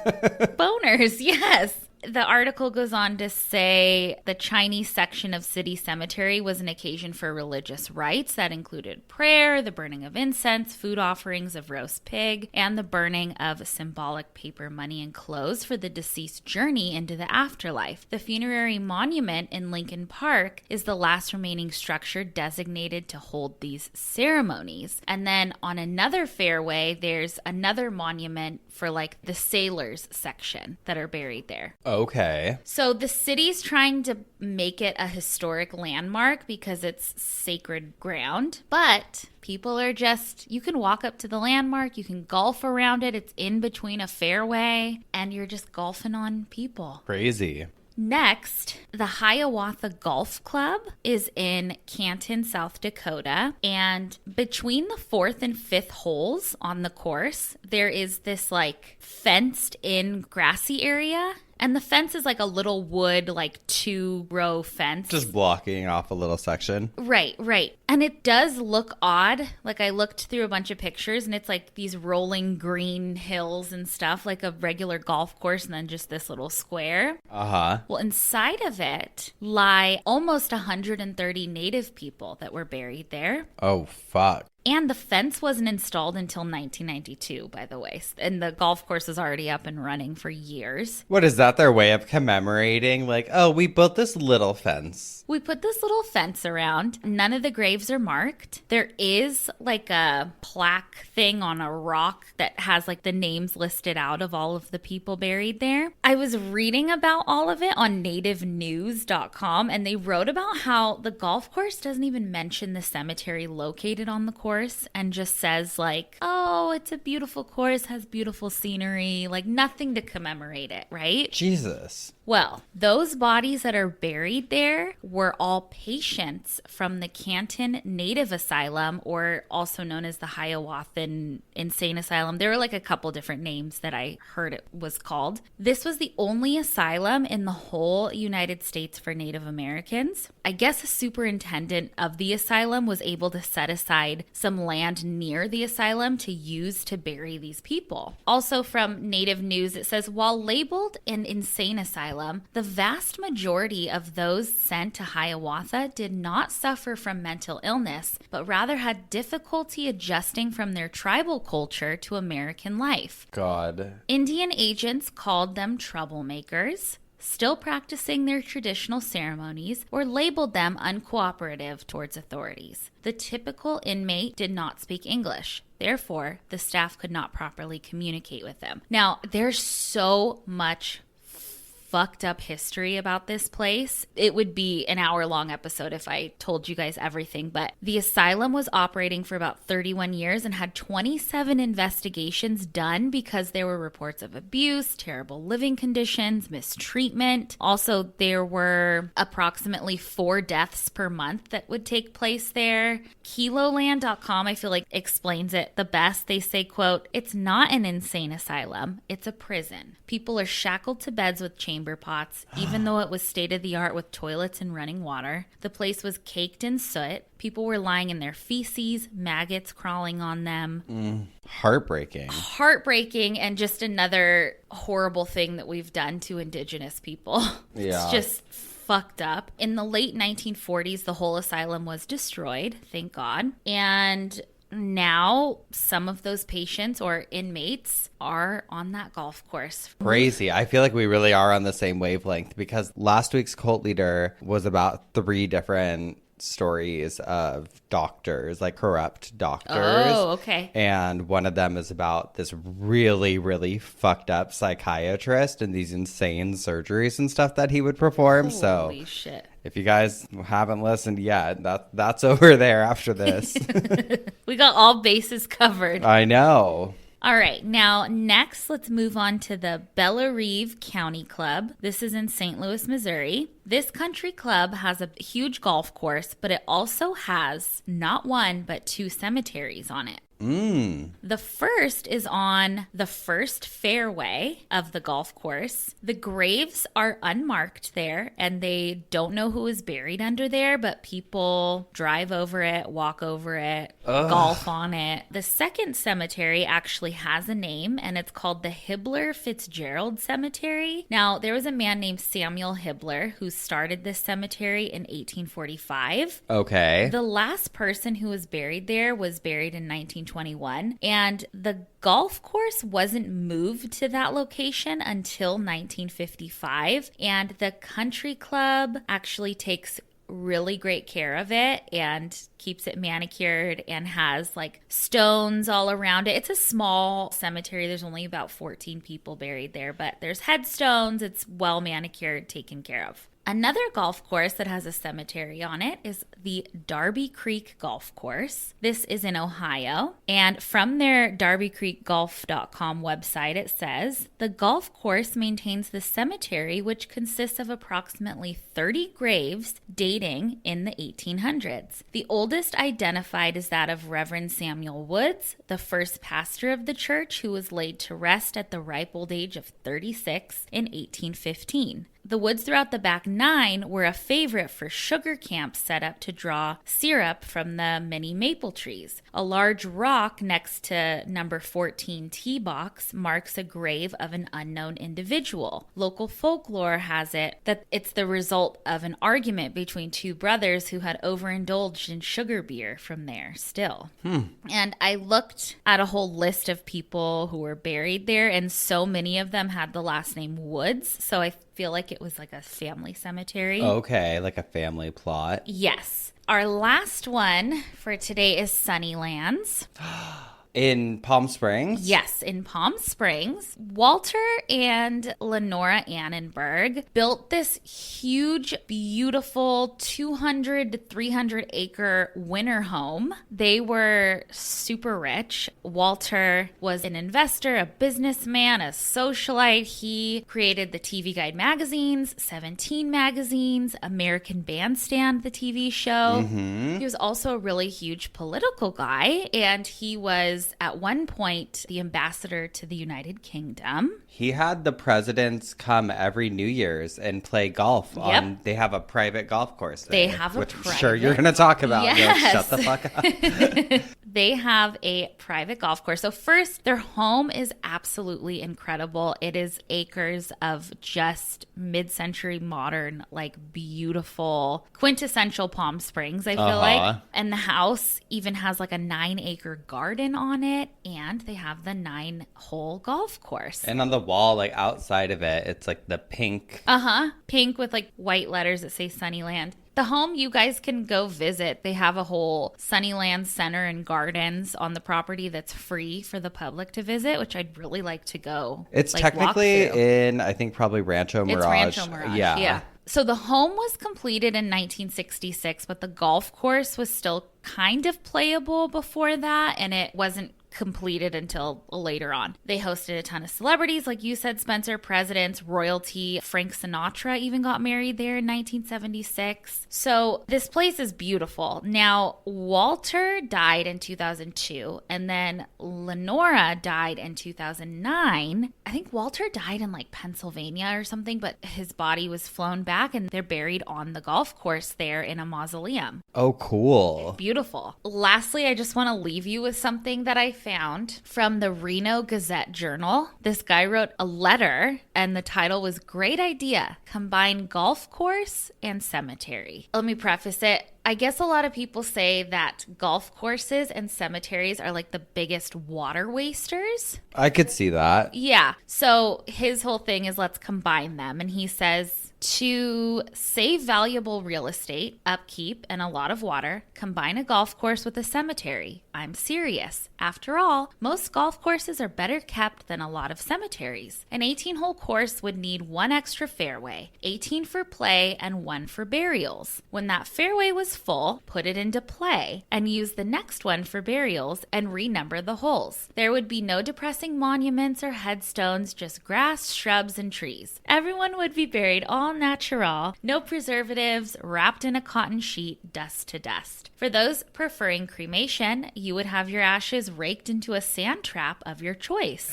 Boners, yes. The article goes on to say the Chinese section of City Cemetery was an occasion for religious rites that included prayer, the burning of incense, food offerings of roast pig, and the burning of symbolic paper money and clothes for the deceased journey into the afterlife. The funerary monument in Lincoln Park is the last remaining structure designated to hold these ceremonies. And then on another fairway, there's another monument for like the sailors section that are buried there. Okay. So the city's trying to make it a historic landmark because it's sacred ground, but people are just, you can walk up to the landmark, you can golf around it, it's in between a fairway, and you're just golfing on people. Crazy. Next, the Hiawatha Golf Club is in Canton, South Dakota. And between the 4th and 5th holes on the course, there is this like fenced in grassy area. And the fence is like a little wood, like 2-row fence. Just blocking off a little section. Right. And it does look odd. Like I looked through a bunch of pictures and it's like these rolling green hills and stuff, like a regular golf course, and then just this little square. Uh-huh. Well, inside of it lie almost 130 native people that were buried there. Oh, fuck. And the fence wasn't installed until 1992, by the way. And the golf course is already up and running for years. What is that, their way of commemorating? Like, oh, we built this little fence. We put this little fence around. None of the graves are marked. There is like a plaque thing on a rock that has like the names listed out of all of the people buried there. I was reading about all of it on nativenews.com, and they wrote about how the golf course doesn't even mention the cemetery located on the course and just says like, oh, it's a beautiful course, has beautiful scenery, like nothing to commemorate it, right? Jesus. Well, those bodies that are buried there were all patients from the Canton Native Asylum, or also known as the Hiawatha Insane Asylum. There were like a couple different names that I heard it was called. This was the only asylum in the whole United States for Native Americans. I guess a superintendent of the asylum was able to set aside some land near the asylum to use to bury these people. Also from Native News, it says, while labeled an insane asylum, the vast majority of those sent to Hiawatha did not suffer from mental illness, but rather had difficulty adjusting from their tribal culture to American life. God. Indian agents called them troublemakers, still practicing their traditional ceremonies, or labeled them uncooperative towards authorities. The typical inmate did not speak English. Therefore, the staff could not properly communicate with them. Now, there's so much fucked up history about this place. It would be an hour-long episode if I told you guys everything, but the asylum was operating for about 31 years and had 27 investigations done because there were reports of abuse, terrible living conditions, mistreatment. Also, there were approximately 4 deaths per month that would take place there. Kiloland.com, I feel like, explains it the best. They say, quote, "It's not an insane asylum, it's a prison. People are shackled to beds with chamber pots, even though it was state-of-the-art with toilets and running water. The place was caked in soot. People were lying in their feces, maggots crawling on them." Heartbreaking, and just another horrible thing that we've done to Indigenous people. Yeah. It's just fucked up. In the late 1940s, the whole asylum was destroyed, thank God. And now some of those patients or inmates are on that golf course. Crazy. I feel like we really are on the same wavelength, because last week's cult leader was about 3 different stories of doctors, like corrupt doctors. Oh, okay. And one of them is about this really, really fucked up psychiatrist and these insane surgeries and stuff that he would perform. Holy shit. If you guys haven't listened yet, that's over there after this. We got all bases covered. I know. All right, now next, let's move on to the Bellarive County Club. This is in St. Louis, Missouri. This country club has a huge golf course, but it also has not 1, but 2 cemeteries on it. The first is on the first fairway of the golf course. The graves are unmarked there, and they don't know who is buried under there, but people drive over it, walk over it, golf on it. The second cemetery actually has a name, and it's called the Hibbler Fitzgerald Cemetery. Now, there was a man named Samuel Hibbler who started this cemetery in 1845. Okay. The last person who was buried there was buried in 1921, and the golf course wasn't moved to that location until 1955, and the country club actually takes really great care of it and keeps it manicured and has like stones all around it. It's a small cemetery. There's only about 14 people buried there, but there's headstones. It's well manicured, taken care of. Another golf course that has a cemetery on it is the Darby Creek Golf Course. This is in Ohio. And from their darbycreekgolf.com website, it says, the golf course maintains the cemetery, which consists of approximately 30 graves dating in the 1800s. The oldest identified is that of Reverend Samuel Woods, the first pastor of the church, who was laid to rest at the ripe old age of 36 in 1815. The woods throughout the back 9 were a favorite for sugar camps set up to draw syrup from the many maple trees. A large rock next to number 14 tee box marks a grave of an unknown individual. Local folklore has it that it's the result of an argument between two brothers who had overindulged in sugar beer from there still. And I looked at a whole list of people who were buried there, and so many of them had the last name Woods, so I feel like it was like a family cemetery. Okay, like a family plot. Yes. Our last one for today is Sunnylands. In Palm Springs? Yes, in Palm Springs. Walter and Lenora Annenberg built this huge, beautiful 200 to 300 acre winter home. They were super rich. Walter was an investor, a businessman, a socialite. He created the TV Guide magazines, 17 magazines, American Bandstand, the TV show. He was also a really huge political guy, and he was at one point the ambassador to the United Kingdom. He had the presidents come every New Year's and play golf on. They have a private golf course there, they have a which private. I'm sure you're going to talk about. Yes. Shut the fuck up. They have a private golf course. So first, their home is absolutely incredible. It is acres of just mid-century modern, like beautiful, quintessential Palm Springs, I feel like. And the house even has like a 9-acre garden on it, and they have the 9-hole golf course. And on the wall, like outside of it, it's like the pink. Pink with like white letters that say Sunnyland. The home you guys can go visit. They have a whole Sunnyland Center and Gardens on the property that's free for the public to visit, which I'd really like to go. It's like, technically in, I think, probably Rancho Mirage. It's Rancho Mirage, yeah. So the home was completed in 1966, but the golf course was still kind of playable before that, and it wasn't completed until later on. They hosted a ton of celebrities, like you said, Spencer, presidents, royalty. Frank Sinatra even got married there in 1976. So this place is beautiful. Now, Walter died in 2002, and then Lenora died in 2009. I think Walter died in like Pennsylvania or something, but his body was flown back, and they're buried on the golf course there in a mausoleum. Oh, cool. Beautiful. Lastly, I just want to leave you with something that I found from the Reno Gazette-Journal. This guy wrote a letter, and the title was Great Idea, Combine Golf Course and Cemetery. Let me preface it. I guess a lot of people say that golf courses and cemeteries are like the biggest water wasters. I could see that. Yeah. So his whole thing is let's combine them. And he says, to save valuable real estate, upkeep, and a lot of water, combine a golf course with a cemetery. I'm serious. After all, most golf courses are better kept than a lot of cemeteries. An 18-hole course would need 1 extra fairway, 18 for play and 1 for burials. When that fairway was full, put it into play and use the next one for burials and renumber the holes. There would be no depressing monuments or headstones, just grass, shrubs, and trees. Everyone would be buried all all natural, no preservatives, wrapped in a cotton sheet, dust to dust. For those preferring cremation, you would have your ashes raked into a sand trap of your choice.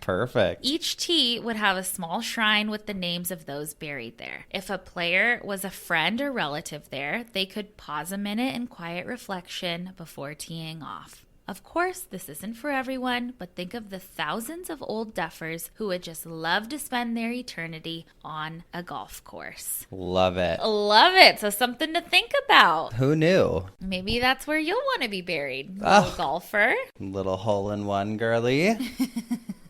Perfect. Each tee would have a small shrine with the names of those buried there. If a player was a friend or relative there, they could pause a minute in quiet reflection before teeing off. Of course, this isn't for everyone, but think of the thousands of old duffers who would just love to spend their eternity on a golf course. Love it. Love it. So something to think about. Who knew? Maybe that's where you'll want to be buried, little golfer. Little hole-in-one girly.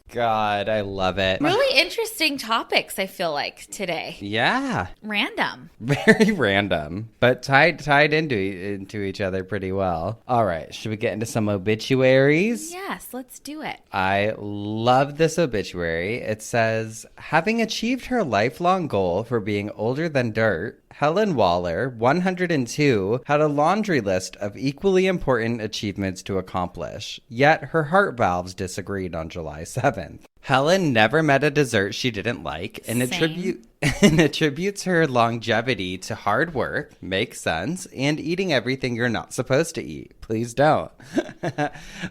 God, I love it. Really interesting topics, I feel like, today. Yeah. Random. Very random, but tied into each other pretty well. All right, should we get into some obituaries? Yes, let's do it. I love this obituary. It says, having achieved her lifelong goal for being older than dirt, Helen Waller, 102, had a laundry list of equally important achievements to accomplish, yet her heart valves disagreed on July 7th. Helen never met a dessert she didn't like and attributes her longevity to hard work, makes sense, and eating everything you're not supposed to eat. Please don't.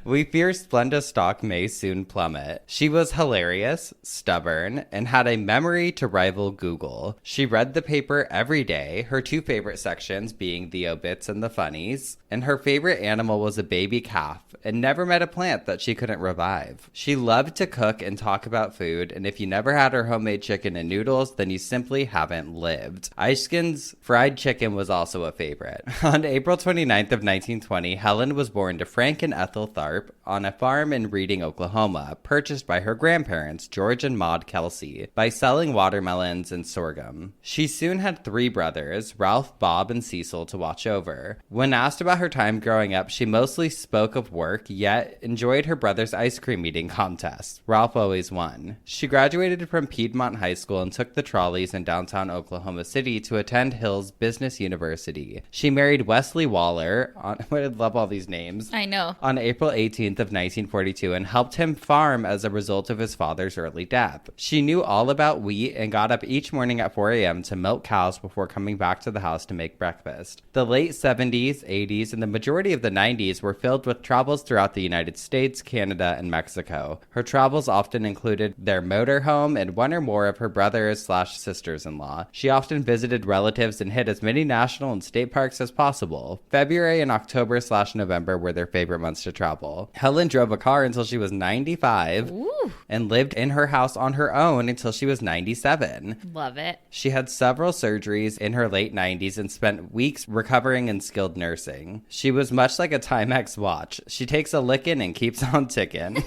We fear Splenda's stock may soon plummet. She was hilarious, stubborn, and had a memory to rival Google. She read the paper every day, her two favorite sections being the obits and the funnies, and her favorite animal was a baby calf, and never met a plant that she couldn't revive. She loved to cook and talk about food, and if you never had her homemade chicken and noodles, then you simply haven't lived. Ishkin's fried chicken was also a favorite. On April 29th of 1920, Helen was born to Frank and Ethel Tharp on a farm in Reading, Oklahoma, purchased by her grandparents, George and Maud Kelsey, by selling watermelons and sorghum. She soon had three brothers, Ralph, Bob, and Cecil, to watch over. When asked about her time growing up, she mostly spoke of work, yet enjoyed her brother's ice cream eating contests. Ralph always won. She graduated from Piedmont High School and took the trolleys in downtown Oklahoma City to attend Hill's Business University. She married Wesley Waller, I love all these names. I know. On April 18th of 1942 and helped him farm as a result of his father's early death. She knew all about wheat and got up each morning at 4 a.m. to milk cows before coming back to the house to make breakfast. The late 70s, 80s, and the majority of the 90s were filled with travels throughout the United States, Canada, and Mexico. Her travels often included their motorhome and one or more of her brothers/sisters-in-law. She often visited relatives and hit as many national and state parks as possible. February and October/November were their favorite months to travel. Helen drove a car until she was 95. Ooh. And lived in her house on her own until she was 97. Love it. She had several surgeries in her late 90s and spent weeks recovering in skilled nursing. She was much like a Timex watch. She takes a licking and keeps on ticking.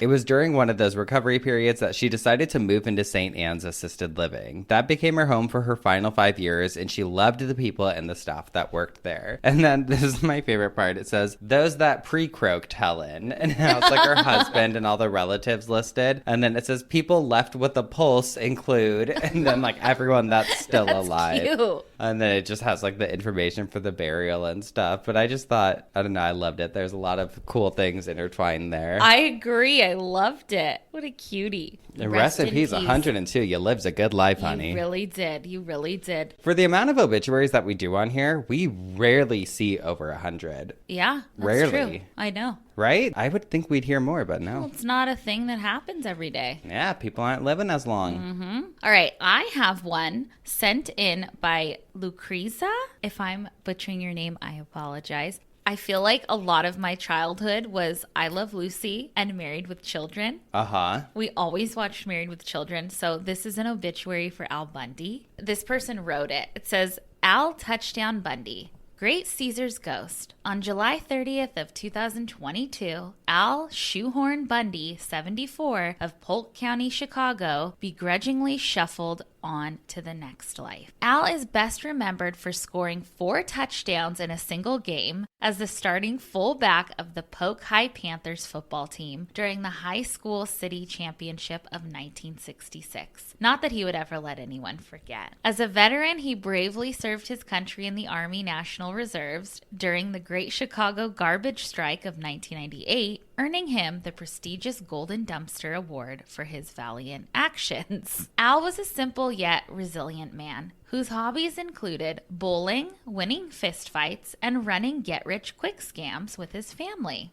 It was during one of those recovery periods that she decided to move into St. Anne's assisted living. That became her home for her final 5 years, and she loved the people and the staff that worked there. And then this is my favorite part. It says, those that pre-croaked Helen. And now it's like her husband and all the relatives listed. And then it says, people left with a pulse include, and then like everyone that's still alive. Cute. And then it just has like the information for the burial and stuff. But I just thought, I don't know, I loved it. There's a lot of cool things intertwined there. I agree. I loved it. What a cutie. And rest in peace, 102. You lived a good life, honey. You really did. You really did. For the amount of obituaries that we do on here, we rarely see over 100. Yeah, that's rarely. True. I know. Right? I would think we'd hear more, but no. Well, it's not a thing that happens every day. Yeah, people aren't living as long. Mm-hmm. All right, I have one sent in by Lucreza. If I'm butchering your name, I apologize. I feel like a lot of my childhood was I Love Lucy and Married with Children. Uh-huh. We always watched Married with Children. So this is an obituary for Al Bundy. This person wrote it. It says, Al Touchdown Bundy. Great Caesar's Ghost. On July 30th of 2022, Al Shoehorn Bundy, 74, of Polk County, Chicago, begrudgingly shuffled on to the next life. Al is best remembered for scoring 4 touchdowns in a single game as the starting fullback of the Polk High Panthers football team during the high school city championship of 1966. Not that he would ever let anyone forget. As a veteran, he bravely served his country in the Army National Reserves during the Great Chicago Garbage Strike of 1998, earning him the prestigious Golden Dumpster Award for his valiant actions. Al was a simple yet resilient man whose hobbies included bowling, winning fistfights, and running get-rich-quick scams with his family.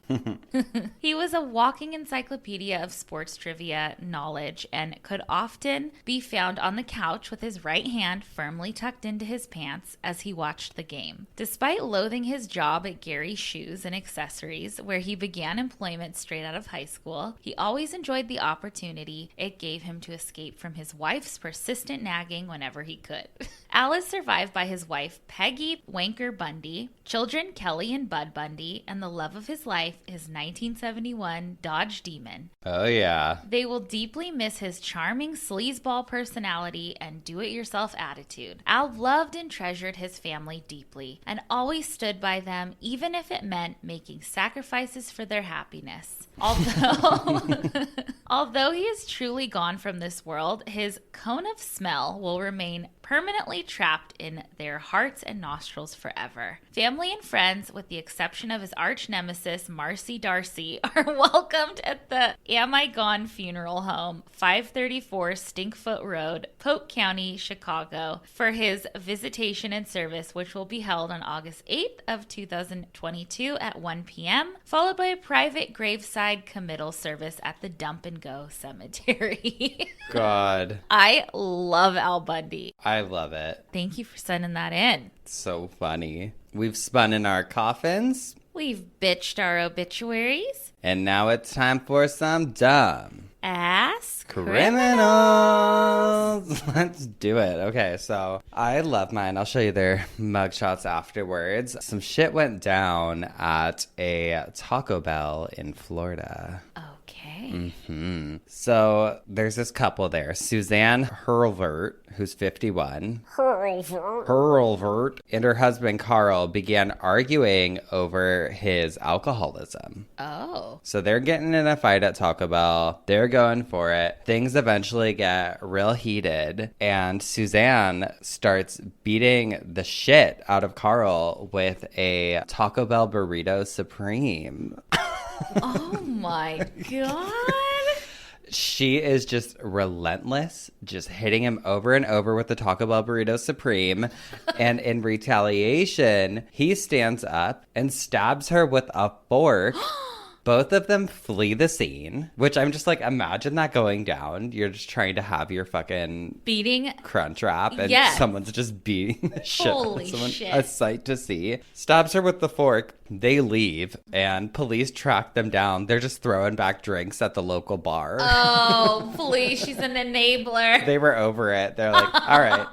He was a walking encyclopedia of sports trivia knowledge and could often be found on the couch with his right hand firmly tucked into his pants as he watched the game. Despite loathing his job at Gary's Shoes and Accessories, where he began employment straight out of high school, he always enjoyed the opportunity it gave him to escape from his wife's persistent nagging whenever he could. Al is survived by his wife, Peggy Wanker Bundy, children Kelly and Bud Bundy, and the love of his life, his 1971 Dodge Demon. Oh, yeah. They will deeply miss his charming sleazeball personality and do-it-yourself attitude. Al loved and treasured his family deeply and always stood by them, even if it meant making sacrifices for their happiness. Although he is truly gone from this world, his cone of smell will remain permanently trapped in their hearts and nostrils forever. Family and friends, with the exception of his arch nemesis, Marcy Darcy, are welcomed at the Am I Gone funeral home, 534 Stinkfoot Road, Polk County, Chicago, for his visitation and service, which will be held on August 8th of 2022 at 1 p.m., followed by a private graveside committal service at the Dump and Go Cemetery. God. I love Al Bundy. I love it. Thank you for sending that in. So funny. We've spun in our coffins. We've bitched our obituaries. And now it's time for some dumb.ass.criminalllllls. Let's do it. Okay, so I love mine. I'll show you their mugshots afterwards. Some shit went down at a Taco Bell in Florida. Okay. So there's this couple there, Suzanne Hurlvert, who's 51. Hurlvert and her husband Carl began arguing over his alcoholism. Oh. So they're getting in a fight at Taco Bell. They're going for it. Things eventually get real heated, and Suzanne starts beating the shit out of Carl with a Taco Bell burrito supreme. Oh my God. She is just relentless, just hitting him over and over with the Taco Bell burrito supreme. And in retaliation, he stands up and stabs her with a fork. Both of them flee the scene, which I'm just like, imagine that going down. You're just trying to have your fucking beating crunch wrap, and someone's just beating the shit out of someone. Shit. A sight to see. Stabs her with the fork. They leave, and police track them down. They're just throwing back drinks at the local bar. Oh, please. She's an enabler. They were over it. They're like, all right.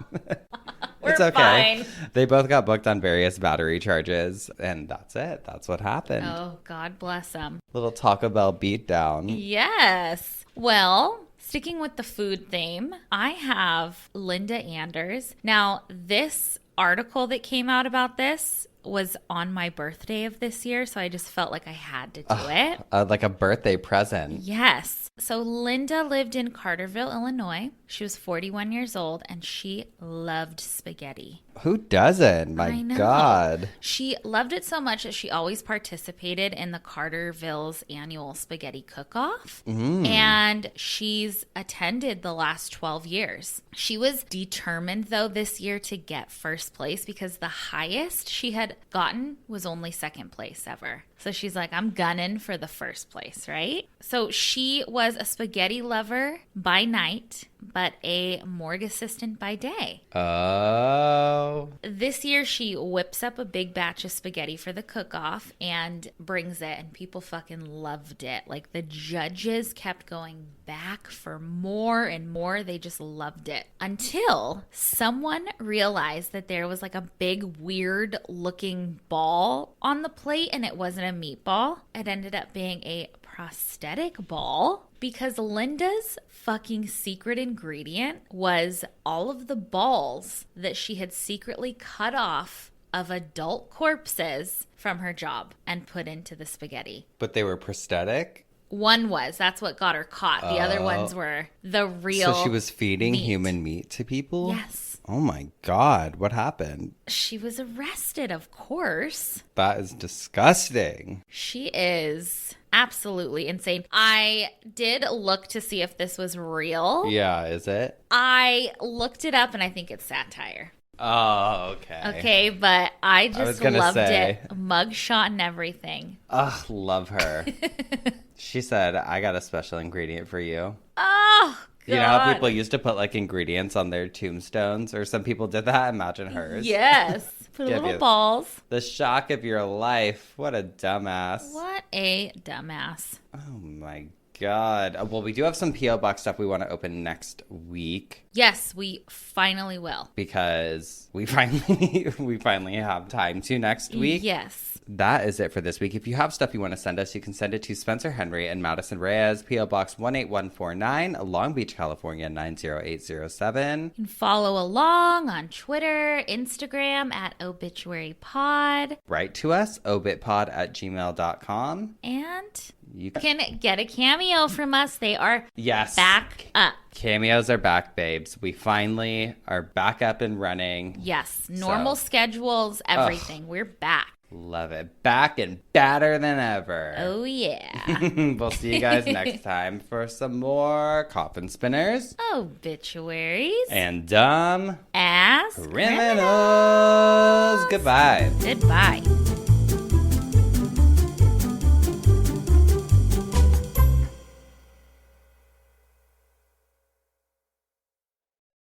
It's okay. Fine. They both got booked on various battery charges, and that's it. That's what happened. Oh, God bless them. Little Taco Bell beatdown. Yes. Well, sticking with the food theme, I have Linda Anders. Now, this article that came out about this was on my birthday of this year, so I just felt like I had to do it. Like a birthday present. Yes. So Linda lived in Carterville, Illinois. She was 41 years old, and she loved spaghetti. Who doesn't? My God. She loved it so much that she always participated in the Carterville's annual spaghetti cook-off. And she's attended the last 12 years. She was determined, though, this year to get first place because the highest she had gotten was only second place ever. So she's like, I'm gunning for the first place, right? So she was a spaghetti lover by night, but a morgue assistant by day. Oh. This year, she whips up a big batch of spaghetti for the cook-off and brings it, and people fucking loved it. Like, the judges kept going back for more and more. They just loved it. Until someone realized that there was like a big, weird-looking ball on the plate, and it wasn't a meatball. It ended up being a prosthetic ball because Linda's fucking secret ingredient was all of the balls that she had secretly cut off of adult corpses from her job and put into the spaghetti. But they were prosthetic? One was. That's what got her caught. The other ones were the real So she was feeding meat. Human meat to people? Yes. Oh my God. What happened? She was arrested, of course. That is disgusting. She is absolutely insane. I did look to see if this was real. Yeah, is it? I looked it up and I think it's satire. Oh, okay. Okay, but I just loved it. Mugshot and everything. Ugh, love her. She said, I got a special ingredient for you. Oh, God. You know how people used to put like ingredients on their tombstones? Or some people did that? Imagine hers. Yes. Put little balls. The shock of your life. What a dumbass. What a dumbass. Oh my God. Well, we do have some P.O. Box stuff we want to open next week. Yes, we finally will. Because we finally have time to next week. Yes. That is it for this week. If you have stuff you want to send us, you can send it to Spencer Henry and Madison Reyes, P.O. Box 18149, Long Beach, California 90807. You can follow along on Twitter, Instagram at obituarypod. Write to us, obitpod@gmail.com. And you can get a cameo from us. They are back up. Cameos are back, babes. We finally are back up and running. Yes. Normal schedules, everything. We're back. Love it. Back and badder than ever. Oh, yeah. We'll see you guys next time for some more coffin spinners, obituaries, and dumb ass criminals. Goodbye. Goodbye.